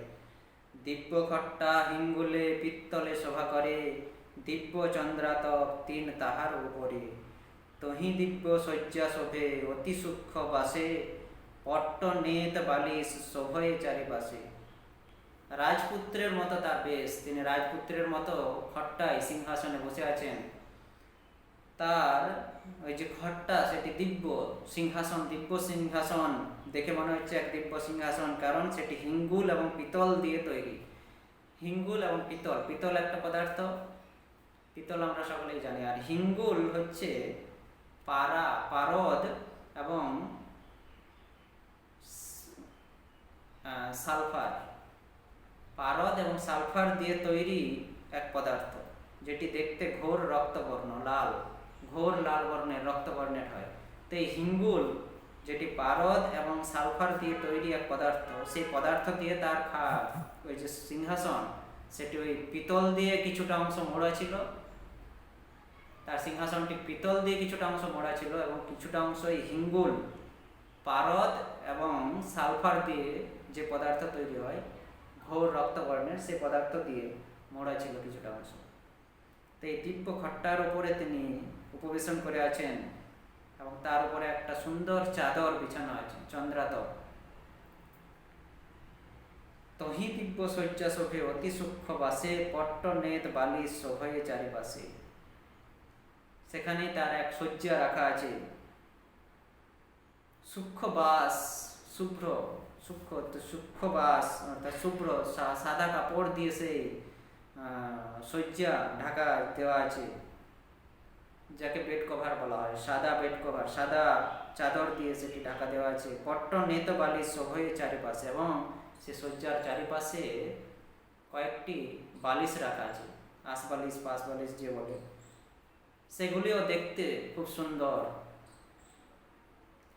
দিব্য খট্টা হিঙ্গুলে পিত্তলে শোভা করে, দিব্য চন্দ্রাতপ তিন তাহার উপরে। তহি দিব্য শয্যা শোভে অতি সূক্ষ্ম বাসে, পট্ট নেত বালিশ শোভয়ে চারিপাশে। রাজপুত্রের মতো তার বেশ, তিনি রাজপুত্রের মতো খট্টায় সিংহাসনে বসে আছেন। তার ওই যে খট্টা, সেটি দিব্য সিংহাসন দেখে মনে হচ্ছে এক দিব্য সিংহাসন, কারণ সেটি হিঙ্গুল এবং পিতল দিয়ে তৈরি। হিঙ্গুল এবং পিতল একটা পদার্থ, পিতল আমরা সকলেই জানি, আর হিঙ্গুল হচ্ছে পারদ এবং সালফার, পারদ এবং সালফার দিয়ে তৈরি এক পদার্থ, যেটি দেখতে ঘোর রক্তবর্ণ, লাল, ঘোর লাল বর্ণের, রক্তবর্ণের হয়। তো এই হিঙ্গুল, যেটি পারদ এবং সালফার দিয়ে তৈরি এক পদার্থ, সেই পদার্থ দিয়ে তার ওই যে সিংহাসন, সেটি ওই পিতল দিয়ে কিছুটা অংশ মোড়া ছিল। তার সিংহাসনটি পিতল দিয়ে কিছুটা অংশ মোড়া ছিল এবং কিছুটা অংশ এই হিঙ্গুল, পারদ এবং সালফার দিয়ে যে পদার্থ তৈরি হয় ঘোর রক্তবর্ণের, সেই পদার্থ দিয়ে মোড়া ছিল কিছুটা অংশ। তো এই দিব্য খট্টার উপরে তিনি উপবেশন করে আছেন এবং তার উপরে একটা সুন্দর চাদর বিছানো আছে, চন্দ্রাতপ। তহি দিব্য শয্যা শোভে অতি সূক্ষ্ম বাসে, পট্ট নেত বালিশ শোভয়ে চারিপাশে। সেখানে তার এক শয্যা রাখা আছে, সূক্ষ্ম বাস, শুভ্র, সূক্ষ্ম বাস অর্থাৎ শুভ্র সাদা কাপড় দিয়ে সেই শয্যা ঢাকা দেওয়া আছে, যাকে বেড কভার বলা হয়, সাদা বেড কভার, সাদা চাদর দিয়ে সেটি ঢাকা দেওয়া আছে। পট্ট নেত বালিশ শোভয়ে চারিপাশে, এবং সে শয্যার চারিপাশে কয়েকটি বালিশ রাখা আছে, আশ বালিশ, পাশ বালিশ যে বলে, সেগুলিও দেখতে খুব সুন্দর,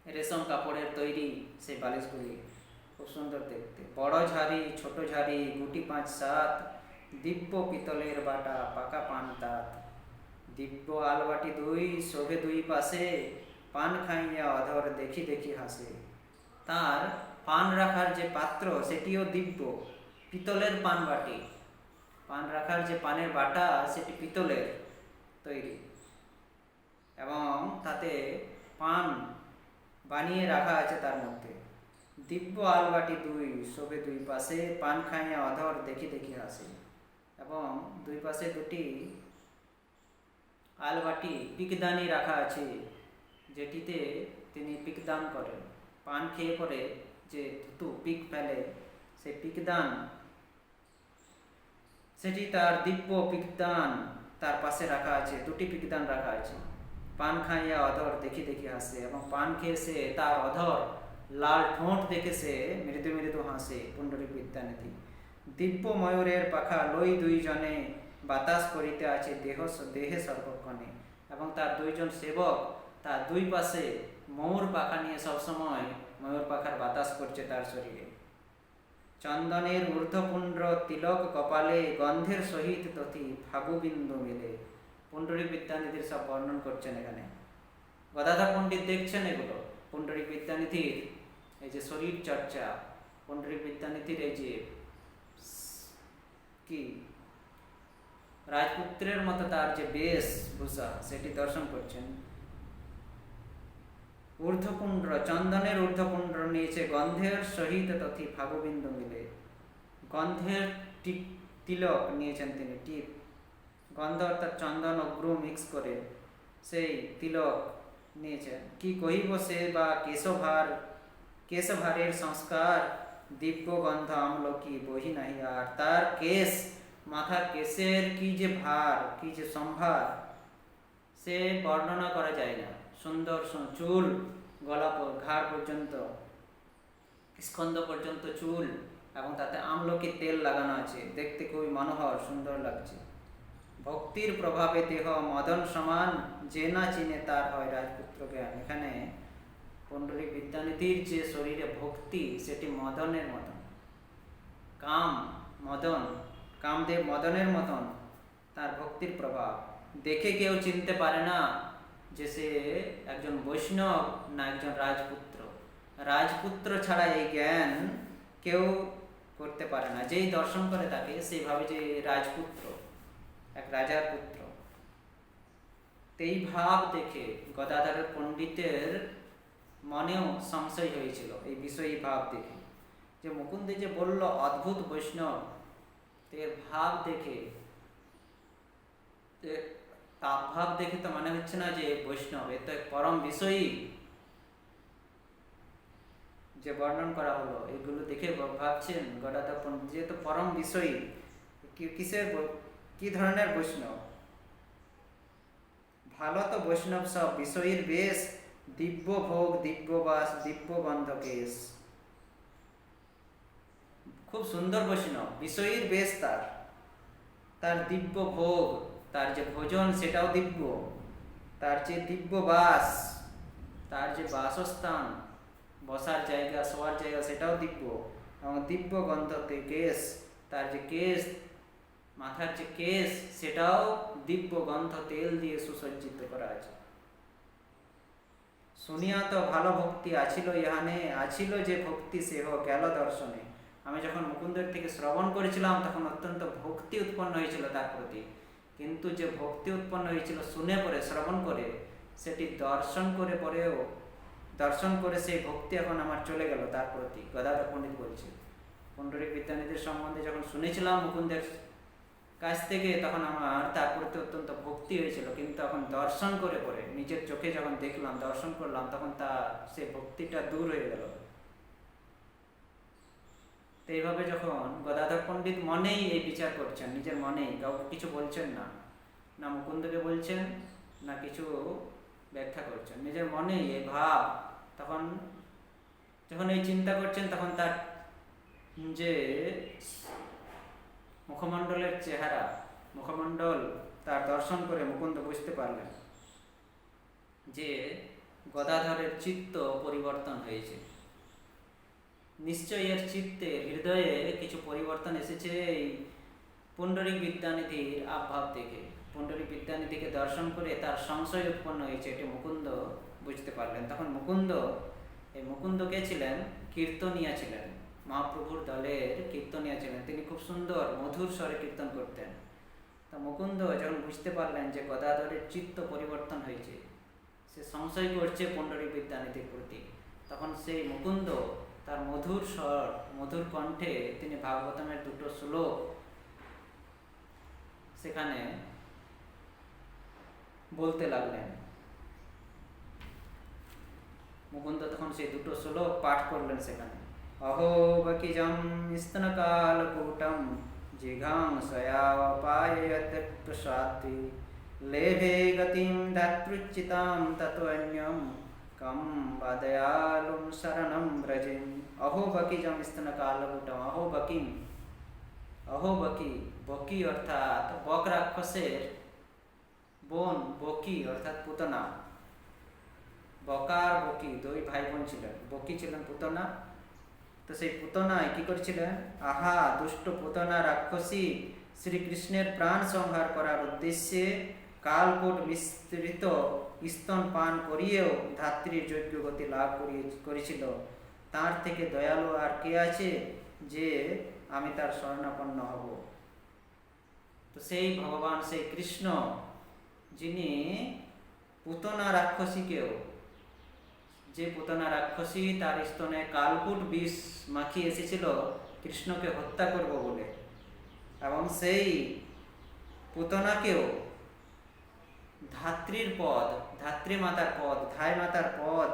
রেশম কাপড়ের তৈরি সেই বালিশগুলি খুব সুন্দর দেখতে। বড় ঝাড়ি, ছোট ঝাড়ি, গুটি 5-7, দিব্য পিতলের বাটা, পাকা পান তাত, দিব্য আলবাটি 2 শোভে 2 পাশে, পান খাইয়া অধর দেখি দেখি হাসে। তার পান রাখার যে পাত্র সেটিও দিব্য, পিতলের পান বাটি, পান রাখার যে পানের বাটা সেটি পিতলের তৈরি, এবং তাতে পান বানিয়ে রাখা আছে তার মধ্যে। দিব্য আলবাটি 2 শোভে 2 পাশে, পান খাইয়া অধর দেখি দেখি হাসে। এবং 2 পাশে 2টি আলবাটি, পিকদানি রাখা আছে, যেটিতে তিনি পিকদান করেন, পান খেয়ে পরে যে পিক ফেলে, সেই পিকদান, সেটি তার দিব্য পিকদান তার পাশে রাখা আছে, 2টি পিকদান রাখা আছে। পান খাইয়া অধর দেখি দেখি হাসে, এবং পান খেয়ে সে তার অধর লাল ঠোঁট দেখে সে মৃদু মৃদু হাসে, পুণ্ডরীক বিদ্যানিধি। দিব্য ময়ূরের পাখা লই 2 জনে, বাতাস করিতে আছে দেহে সর্বক্ষণে। এবং তার 2 জন সেবক তার 2 পাশে ময়ূর পাখা নিয়ে সবসময় ময়ূর পাখার বাতাস করছে তার শরীরে। চন্দনের ঊর্ধ্বপুণ্ড তিলক কপালে, গন্ধের সহিত তথি ফাগুবিন্দু মিলে। পুণ্ডরীক বিদ্যানিধির সব বর্ণন করছেন এখানে। গদাধর পণ্ডিত দেখছেন এগুলো, পুণ্ডরীক বিদ্যানিধির এই যে শরীর চর্চা, পুণ্ডরীক বিদ্যানিধির এই যে কি রাজপুত্রের মতো তার যে বেশভূষা, সেটি দর্শন করছেন। ঊর্ধ্বপুণ্ড, চন্দনের ঊর্ধ্বপুণ্ড নিয়েছে, গন্ধের সহিত তথি ফাগুবিন্দু মিলে। গন্ধের তিলক নিয়েছেন তিনি, টিপ, গন্ধ অর্থাৎ চন্দন ও গুরু মিক্স করে সেই তিলক নিয়েছেন। কি কহিব সে বা কেশভারের সংস্কার, দিব্য গন্ধ আমলকি বহি নাহি আর। তার কেশ, মাথার কেশের কি যে ভার, কি যে সম্ভার, সে বর্ণনা করা যায় না। সুন্দর চুল, গলা ঘাড় পর্যন্ত, স্কন্ধ পর্যন্ত চুল, এবং তাতে আমলকি তেল লাগানো আছে, দেখতে খুবই মনোহর, সুন্দর লাগছে। ভক্তির প্রভাবে দেহ মদন সমান, যে না চিনে তার হয় রাজপুত্র জ্ঞান। এখানে পুণ্ডরীক বিদ্যানিধির যে শরীরে ভক্তি, সেটি মদনের মতন, কামদেব মদনের মতন তার ভক্তির প্রভাব। দেখে কেউ চিনতে পারে না যে সে একজন বৈষ্ণব না একজন রাজপুত্র। রাজপুত্র ছাড়া এই জ্ঞান কেউ করতে পারে না। যেই দর্শন করে তাকে, সেই ভাবে যে রাজপুত্র, এক রাজার পুত্র। এই ভাব দেখে গদাধর পণ্ডিতের মনেও সংশয় হয়েছিল, এই বিষয়ী ভাব দেখে, যে মুকুন্দে যে বলল অদ্ভুত বৈষ্ণব, এর ভাব দেখে, ভাব দেখে তো মনে হচ্ছে না যে বৈষ্ণব, এ তো এক পরম বিষয়ী যে বর্ণন করা হলো। এগুলো দেখে ভাবছেন গদাধর পণ্ডিত যে তো পরম বিষয়ী, কি ধরনের বৈষ্ণব? ভালো তো বৈষ্ণব সব, বিষয়ীর বেশ, দিব্য ভোগ, দিব্য বাস, দিব্য বন্ধ কেশ। খুব সুন্দর বৈষ্ণব, বিষয়ীর বেশ তার, তার দিব্য ভোগ, তার যে ভোজন সেটাও দিব্য, তার যে দিব্য বাস, তার যে বাসস্থান, বসার জায়গা, শোয়ার জায়গা সেটাও দিব্য, এবং দিব্য গন্ধতে কেশ, তার যে কেশ, মাথার যে কেশ সেটাও দিব্য গন্ধ তেল দিয়ে সুসজ্জিত করা আছে। শুনিয়া তো ভালো ভক্তি আছিল ইহানে, আছিল যে ভক্তি সেহ গেল দর্শনে। আমি যখন মুকুন্দের থেকে শ্রবণ করেছিলাম তখন অত্যন্ত ভক্তি উৎপন্ন হয়েছিল তার প্রতি, কিন্তু যে ভক্তি উৎপন্ন হয়েছিল শুনে পরে, শ্রবণ করে, সেটি দর্শন করে পরেও, দর্শন করে সেই ভক্তি এখন আমার চলে গেল তার প্রতি। গদাধর পণ্ডিত বলছে, পুণ্ডরিক বিদ্যানিধির সম্বন্ধে যখন শুনেছিলাম মুকুন্দের কাছ থেকে তখন আমার তার প্রতি অত্যন্ত ভক্তি হয়েছিল, কিন্তু এখন দর্শন করে পরে, নিজের চোখে যখন দেখলাম, দর্শন করলাম, তখন সেই ভক্তিটা দূর হয়ে গেল। তো এইভাবে যখন গদাধর পণ্ডিত মনেই এই বিচার করছেন, নিজের মনেই, কাউকে কিছু বলছেন না, না মুকুন্দকে বলছেন না কিছু ব্যাখ্যা করছেন, নিজের মনেই এই ভাব, তখন যখন এই চিন্তা করছেন তখন তার যে মুখমণ্ডলের চেহারা, মুখমণ্ডল তার দর্শন করে মুকুন্দ বুঝতে পারলেন যে গদাধরের চিত্ত পরিবর্তন হয়েছে। নিশ্চয়ই এর চিত্তে, হৃদয়ে কিছু পরিবর্তন এসেছে এই পুণ্ডরিক বিদ্যানিধির আভাব থেকে। পুণ্ডরিক বিদ্যানিধিকে দর্শন করে তার সংশয় উৎপন্ন হয়েছে, এটি মুকুন্দ বুঝতে পারলেন। তখন এই মুকুন্দ কে ছিলেন? কীর্তনিয়া ছিলেন, মহাপ্রভুর দলের কীর্তনিয়া ছিলেন। তিনি খুব সুন্দর মধুর স্বরে কীর্তন করতেন। তা মুকুন্দ যখন বুঝতে পারলেন যে গদাধরের চিত্ত পরিবর্তন হয়েছে, সে সংশয় করছে পুণ্ডরিক বিদ্যানিধির প্রতি, তখন সেই মুকুন্দ তার মধুর স্বর, মধুর কণ্ঠে তিনি ভাগবতমের দুটো শ্লোক সেখানে বলতে লাগলেন। মুকুন্দ তখন সেই দুটো শ্লোক পাঠ করলেন সেখানে। অহো বকিজম স্তনকালকূটম জিঘাংসয়াপায়য়ত প্রসাদি লেভে গতিম ধাতৃচ্যিতাম ততোऽন্যম কম বাদয়ালুম শরণম ব্রজেম। অহো বকিজম স্তনকালকূটম, অহো বকিম, অহো বকি, বকি অর্থাৎ বক রাক্ষসের বোন, বকি অর্থাৎ পুতনা। বকার বকি দুই ভাই বোন ছিলেন, বকি ছিলেন পুতনা। তো সেই পুতনায় কি করেছিলেন? আহা দুষ্ট পুতনা রাক্ষসী শ্রীকৃষ্ণের প্রাণ সংহার করার উদ্দেশ্যে কালকূট মিশ্রিত স্তন পান করিয়েও ধাত্রীর যোগ্য গতি লাভ করেছিল। তার থেকে দয়ালু আর কে আছে যে আমি তার শরণাপন্ন হব? তো সেই ভগবান, সেই কৃষ্ণ, যিনি পুতনা রাক্ষসীকেও, যে পুতনা রাক্ষসী তার স্তনে কালকূট বিষ মাখিয়ে এসেছিল কৃষ্ণকে হত্যা করব বলে, এবং সেই পুতনাকেও ধাত্রীর পদ, ধাত্রী মাতার পদ, ধাই মাতার পদ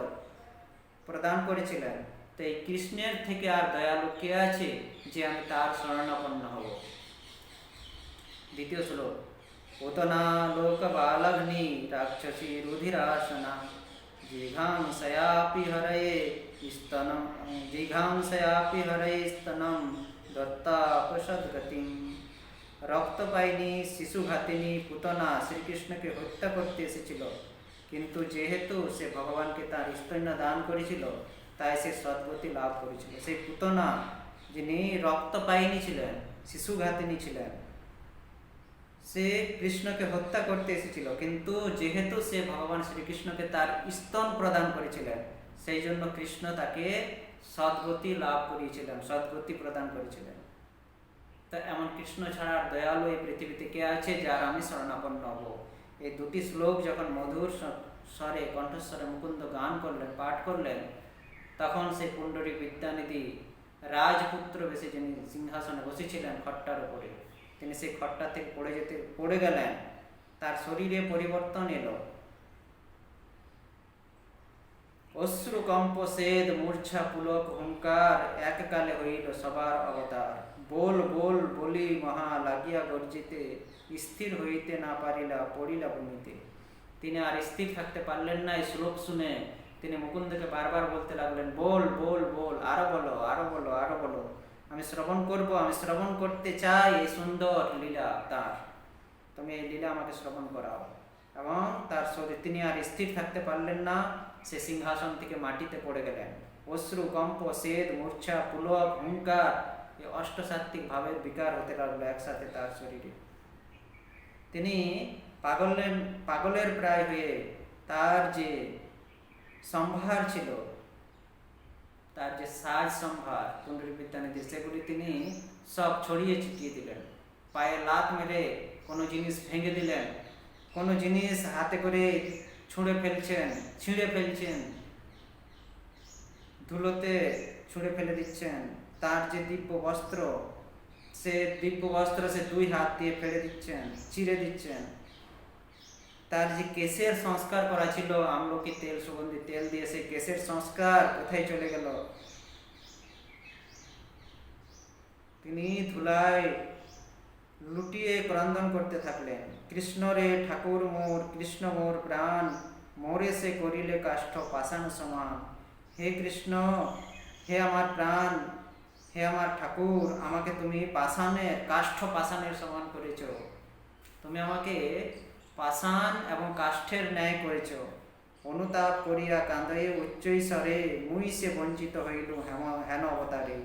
প্রদান করেছিলেন। তো এই কৃষ্ণের থেকে আর দয়ালু কে আছে যে আমি তার শরণাপন্ন হব? দ্বিতীয় শ্লোক। পুতনা লোক বালগ্নি রাক্ষসী রুধিরাসনা জিঘাংসয়াপি হরয়ে স্তনম, জিঘাংসয়াপি হরয়ে স্তনম দত্তাপসদ্গতিম। রক্তপায়িনী শিশুঘাতিনী পুতনা শ্রীকৃষ্ণকে হত্যা করতে এসেছিল, কিন্তু যেহেতু সে ভগবানকে তার স্তন্য দান করেছিল তাই সে সদ্গতি লাভ করেছিল। সেই পুতনা যিনি রক্তপায়িনী ছিলেন, শিশুঘাতিনী ছিলেন, সে কৃষ্ণকে হত্যা করতে এসেছিল, কিন্তু যেহেতু সে ভগবান শ্রীকৃষ্ণকে তার স্তন প্রদান করেছিলেন সেই জন্য কৃষ্ণ তাকে সদ্গতি লাভ করিয়েছিলেন, সদ্গতি প্রদান করেছিলেন। তা এমন কৃষ্ণ ছাড়া দয়ালু এই পৃথিবীতে কে আছে যার আমি শরণাপন্ন হব? এই দুটি শ্লোক যখন মধুর স্বরে, কণ্ঠস্বরে মুকুন্দ গান করলেন, পাঠ করলেন, তখন সেই পুণ্ডরিক বিদ্যানিধি রাজপুত্র বেশে যিনি সিংহাসনে বসেছিলেন খট্টার উপরে, তিনি সেই খট্টা থেকে পড়ে গেলেন। তার শরীরে পরিবর্তন এলো, অশ্রুকম্প সেদ মূর্ছা পুলক হুঙ্কার এককালে হইল সবার অবতার। बोल बोल बोली महा লাগিয়া গর্জিতে স্থির হইতে না পারিলা পড়িলা ভূমিতে। তিনি আর স্থির থাকতে পারলেন না। এই শ্লোক শুনে তিনি মুকুন্দকে বারবার বলতে লাগলেন, বল বল বল, আরো বলো, আরো বলো, আরো বলো। আমি শ্রবণ করব, আমি শ্রবণ করতে চাই এই সুন্দর লীলা তার, তুমি এই লীলা আমাকে শ্রবণ করাও। এবং তার শরীর, তিনি আর স্থির থাকতে পারলেন না, সে সিংহাসন থেকে মাটিতে পড়ে গেলেন। অশ্রু, কম্প, সেদ, মূর্ছা, পুলক, হুঙ্কার, এই অষ্টসাত্ত্বিক ভাবের বিকার হতে লাগলো একসাথে তার শরীরে। তিনি পাগলের প্রায় হয়ে তার যে সম্ভার ছিল, তার যে সাজ সম্ভার পুণ্ডরীকবিদ্যানিধি, সেগুলি তিনি সব ছড়িয়ে ছিটিয়ে দিলেন। পায়ে লাত মেরে কোনো জিনিস ভেঙে দিলেন, কোনো জিনিস হাতে করে ছিঁড়ে ফেলছেন, ধুলোতে ছুঁড়ে ফেলে দিচ্ছেন। তার যে দিব্য বস্ত্র, সে দুই হাত দিয়ে ফেলে দিচ্ছেন, চিড়ে দিচ্ছেন। তার যে কেশের সংস্কার করা ছিল আমলকি তেল, সুগন্ধি তেল দিয়ে, সেই কেশের সংস্কার কোথায় চলে গেল? তিনি ধুলায় লুটিয়ে ক্রন্দন করতে থাকলেন। কৃষ্ণ রে ঠাকুর মোর, কৃষ্ণ মোর প্রাণ, মোরে সে করিলে কাষ্ঠ পাষাণ সমান। হে কৃষ্ণ, হে আমার প্রাণ, হে আমার ঠাকুর, আমাকে তুমি কাষ্ঠ পাষাণের সমান করেছ। তুমি আমাকে পাষাণ এবং কাষ্ঠের ন্যায় করেছ। অনুতাপ করিয়া কাঁদয়ে উচ্চৈ স্বরে, মুই সে বঞ্চিত হইল হেন অবতারে।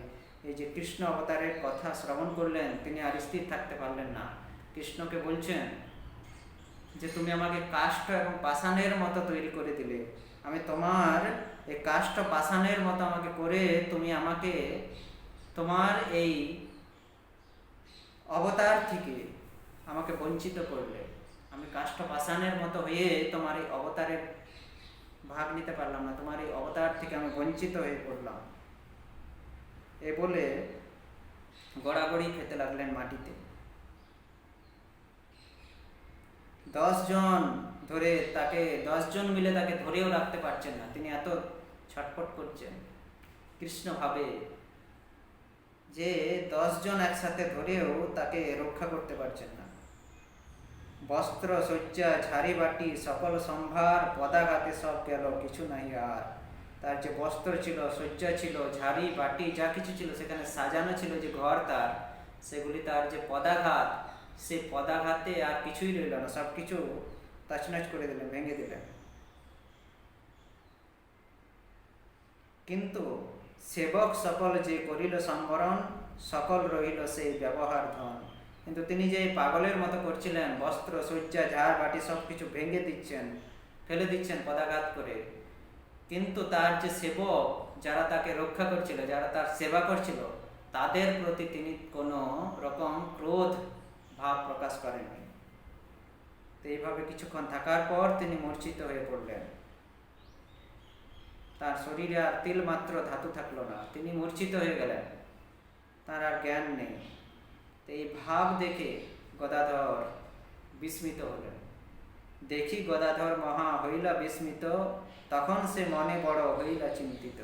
এই যে কৃষ্ণ অবতারের কথা শ্রবণ করলেন, তিনি আর স্থির থাকতে পারলেন না। কৃষ্ণকে বলছেন যে তুমি আমাকে কাষ্ঠ এবং পাষাণের মতো তৈরি করে দিলে, আমি তোমার এই কাষ্ঠ পাষাণের মতো আমাকে করে তুমি আমাকে তোমার এই অবতার থেকে আমাকে বঞ্চিত করলে। আমি কাষ্ঠ পাষাণের মতো হয়ে তোমার এই অবতারে ভাগ নিতে পারলাম না, তোমার এই অবতার থেকে আমি বঞ্চিত হয়ে পড়লাম। এ বলে গড়াগড়ি খেতে লাগলেন মাটিতে। 10 জন মিলে তাকে ধরেও রাখতে পারছেন না, তিনি এত ছটফট করছেন। কৃষ্ণ ভাবে যে 10 জন একসাথে ধরেও তাকে রক্ষা করতে পারছেন না। বস্ত্র, শয্যা, ঝাড়ি বাটি, সকল সম্ভার পদাঘাতে সব গেল, কিছু নাই আর। তার যে বস্ত্র ছিল, শয্যা ছিল, ঝাড়ি বাটি যা কিছু ছিল, সেখানে সাজানো ছিল যে ঘর তার, সেগুলি তার যে পদাঘাত, সে পদাঘাতে আর কিছুই রইল না, সব কিছু তছনছ করে দিলেন, ভেঙে দিলেন। কিন্তু সেবক সকল যে করিল সম্বরণ, সকল রহিল সেই ব্যবহার ধন। কিন্তু তিনি যে পাগলের মতো করছিলেন, বস্ত্র, শয্যা, ঝাড় বাটি সব কিছু ভেঙে দিচ্ছেন, ফেলে দিচ্ছেন পদাঘাত করে, কিন্তু তার যে সেবক, যারা তাকে রক্ষা করছিল, যারা তার সেবা করছিল, তাদের প্রতি তিনি কোনো রকম ক্রোধ ভাব প্রকাশ করেননি। তো এইভাবে কিছুক্ষণ থাকার পর তিনি মূর্ছিত হয়ে পড়লেন। তার শরীরে আর তিল মাত্র ধাতু থাকলো না, তিনি মূর্ছিত হয়ে গেলেন, তার আর জ্ঞান নেই। তো এই ভাব দেখে গদাধর বিস্মিত হলেন। দেখি গদাধর মহা হইলা বিস্মিত, তখন সে মনে বড় হইলা চিন্তিত।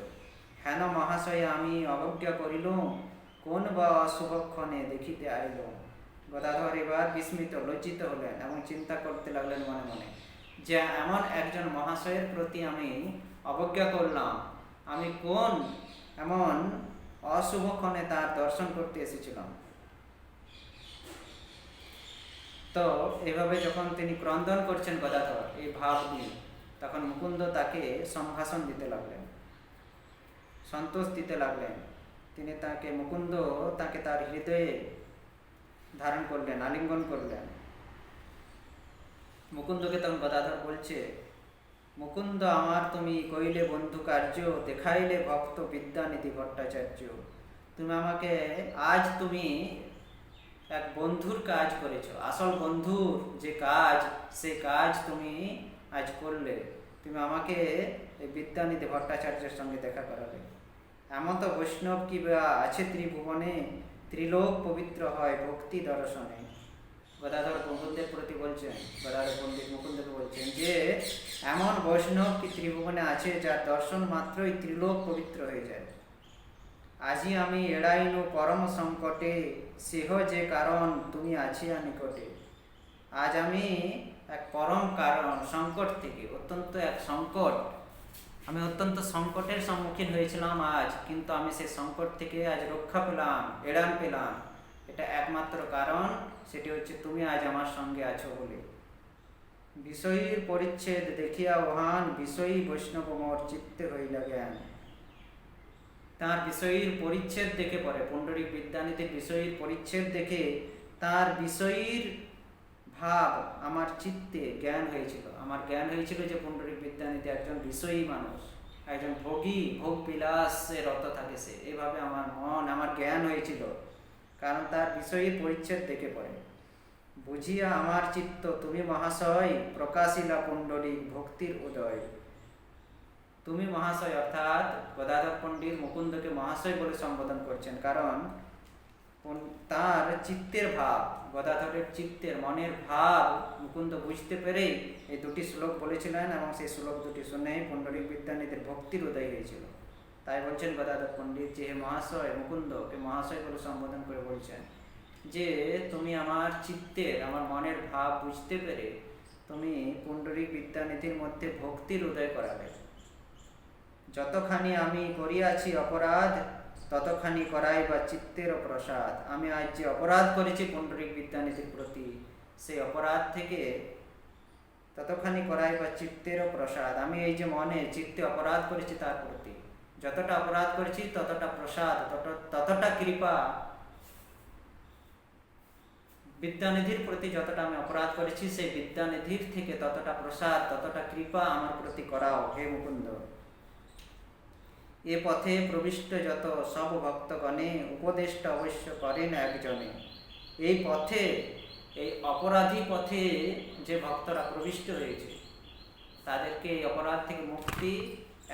হেন মহাশয় আমি অবজ্ঞা করিলুম, কোন বা অশুভক্ষণে দেখিতে আইলুম। গদাধর এবার বিস্মিত, লজ্জিত হলেন এবং চিন্তা করতে লাগলেন মনে মনে, যে এমন একজন মহাশয়ের প্রতি আমি অবজ্ঞা করলাম, আমি কোন এমন অশুভক্ষণে তার দর্শন করতে এসেছিলাম। তো এভাবে যখন তিনি ক্রন্দন করছেন গদাধর এই ভাব নিয়ে, তখন মুকুন্দ তাকে সম্ভাষণ দিতে লাগলেন, সন্তোষ দিতে লাগলেন। মুকুন্দ তাকে তার হৃদয়ে ধারণ করলেন, আলিঙ্গন করলেন। মুকুন্দকে তখন গদাধর বলছে, মুকুন্দ আমার তুমি কইলে বন্ধু কার্য, দেখাইলে ভক্ত বিদ্যানিধি ভট্টাচার্য। তুমি আমাকে আজ তুমি এক বন্ধুর কাজ করেছো, আসল বন্ধুর যে কাজ, সে কাজ তুমি আজ করলে। তুমি আমাকে এই বিদ্যানিধি ভট্টাচার্যের সঙ্গে দেখা করালে। এমন তো বৈষ্ণব কি বা আছে ত্রিভুবনে, ত্রিলোক পবিত্র হয় ভক্তি দর্শনে। গদাধর মুকুন্দের প্রতি বলছেন, গদাধর পণ্ডিত মুকুন্দকে বলছেন যে এমন বৈষ্ণব কি ত্রিভুবনে আছে, যার দর্শন মাত্রই ত্রিলোক পবিত্র হয়ে যায়। আজি আমি এড়াইনু পরম সংকটে, সেহ যে কারণ তুমি আছিয়া নিকটে। আজ আমি এক পরম কারণ, সংকট থেকে, অত্যন্ত এক সংকট আমি অত্যন্ত সংকটের সম্মুখীন হয়েছিলাম আজ, কিন্তু আমি সেই সংকট থেকে আজ রক্ষা পেলাম, এড়ান পেলাম। এটা একমাত্র কারণ, সেটি হচ্ছে তুমি আজ আমার সঙ্গে আছো বলে। বিষয়ীর পরিচ্ছেদ দেখিয়া ওহান বিষয়ী বৈষ্ণব মোর চিত্তে হইলা জ্ঞান। তার বিষয়ীর পরিচ্ছেদ দেখে পড়ে পুণ্ডরিক বিদ্যানিধির বিষয়ীর পরিচ্ছেদ দেখে তার বিষয়ীর ভাব আমার চিত্তে জ্ঞান হয়েছিল। আমার জ্ঞান হয়েছিল যে পুণ্ডরিক বিদ্যানিধি একজন বিষয়ী মানুষ, একজন ভোগী, ভোগ বিলাসে রত থাকে সে। এভাবে আমার মন, আমার জ্ঞান হয়েছিল, কারণ তার বিষয়ীর পরিচ্ছেদ দেখে পড়ে। বুঝিয়া আমার চিত্ত তুমি মহাশয় প্রকাশিলা পুণ্ডরিক ভক্তির উদয়। তুমি মহাশয় অর্থাৎ গদাধর পণ্ডিত মুকুন্দকে মহাশয় বলে সম্বোধন করছেন, কারণ তার চিত্তের ভাব, গদাধরের চিত্তের মনের ভাব মুকুন্দ বুঝতে পেরেই এই দুটি শ্লোক বলেছিলেন, এবং সেই শ্লোক দুটি শুনে পুণ্ডরিক বিদ্যানিধির ভক্তির উদয় হয়েছিল। তাই বলছেন গদাধর পণ্ডিত যে হে মহাশয়, মুকুন্দকে মহাশয় বলে সম্বোধন করে বলছেন যে তুমি আমার চিত্তের, আমার মনের ভাব বুঝতে পেরে তুমি পুণ্ডরিক বিদ্যানিধির মধ্যে ভক্তির উদয় করাবে। যতখানি আমি করিয়াছি অপরাধ, ততখানি করাই বা চিত্তের প্রসাদ। আমি আজ যে অপরাধ করেছি পুণ্ডরিক বিদ্যানিধির প্রতি, সেই অপরাধ থেকে ততখানি করাই বা চিত্তেরও প্রসাদ। আমি এই যে মনে চিত্তে অপরাধ করেছি তার প্রতি, যতটা অপরাধ করেছি ততটা প্রসাদ, ততটা কৃপা বিদ্যানিধির প্রতি। যতটা আমি অপরাধ করেছি সেই বিদ্যানিধির থেকে ততটা প্রসাদ, ততটা কৃপা আমার প্রতি করাও হে মুকুন্দ। এ পথে প্রবিষ্ট যত সব ভক্তগণে উপদেশটা অবশ্য করেন একজনে। এই পথে, এই অপরাধী পথে যে ভক্তরা প্রবিষ্ট হয়েছে তাদেরকে এই অপরাধ থেকে মুক্তি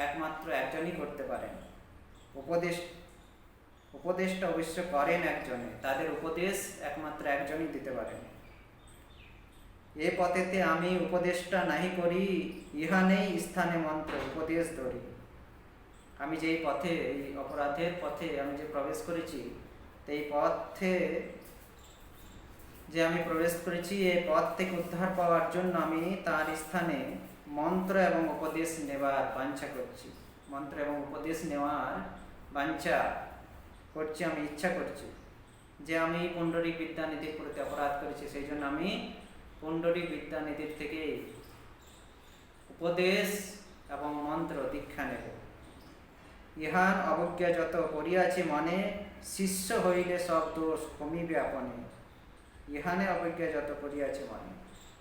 একমাত্র একজনই করতে পারেন। উপদেশটা অবশ্য করেন একজনে, তাদের উপদেশ একমাত্র একজনই দিতে পারেন। এ পথেতে আমি উপদেশটা নাহি করি, ইহা নেই স্থানে মন্ত্র উপদেশ ধরি। আমি যেই পথে, এই অপরাধের পথে আমি যে প্রবেশ করেছি, এই পথে যে আমি প্রবেশ করেছি, এই পথ থেকে উদ্ধার পাওয়ার জন্য আমি তার স্থানে মন্ত্র এবং উপদেশ নেবার বাঞ্ছা করছি। মন্ত্র এবং উপদেশ নেওয়ার বাঞ্ছা করছি, আমি ইচ্ছা করছি যে আমি পুণ্ডরিক বিদ্যানিধির প্রতি অপরাধ করেছি, সেই জন্য আমি পুণ্ডরিক বিদ্যানিধির থেকে উপদেশ এবং মন্ত্র দীক্ষা নেব। ইহান অবজ্ঞা যত করিয়াছি মনে, শিষ্য হইলে সব দোষ কমিবে আপনে। ইহানে অবজ্ঞা যত করিয়াছি মনে,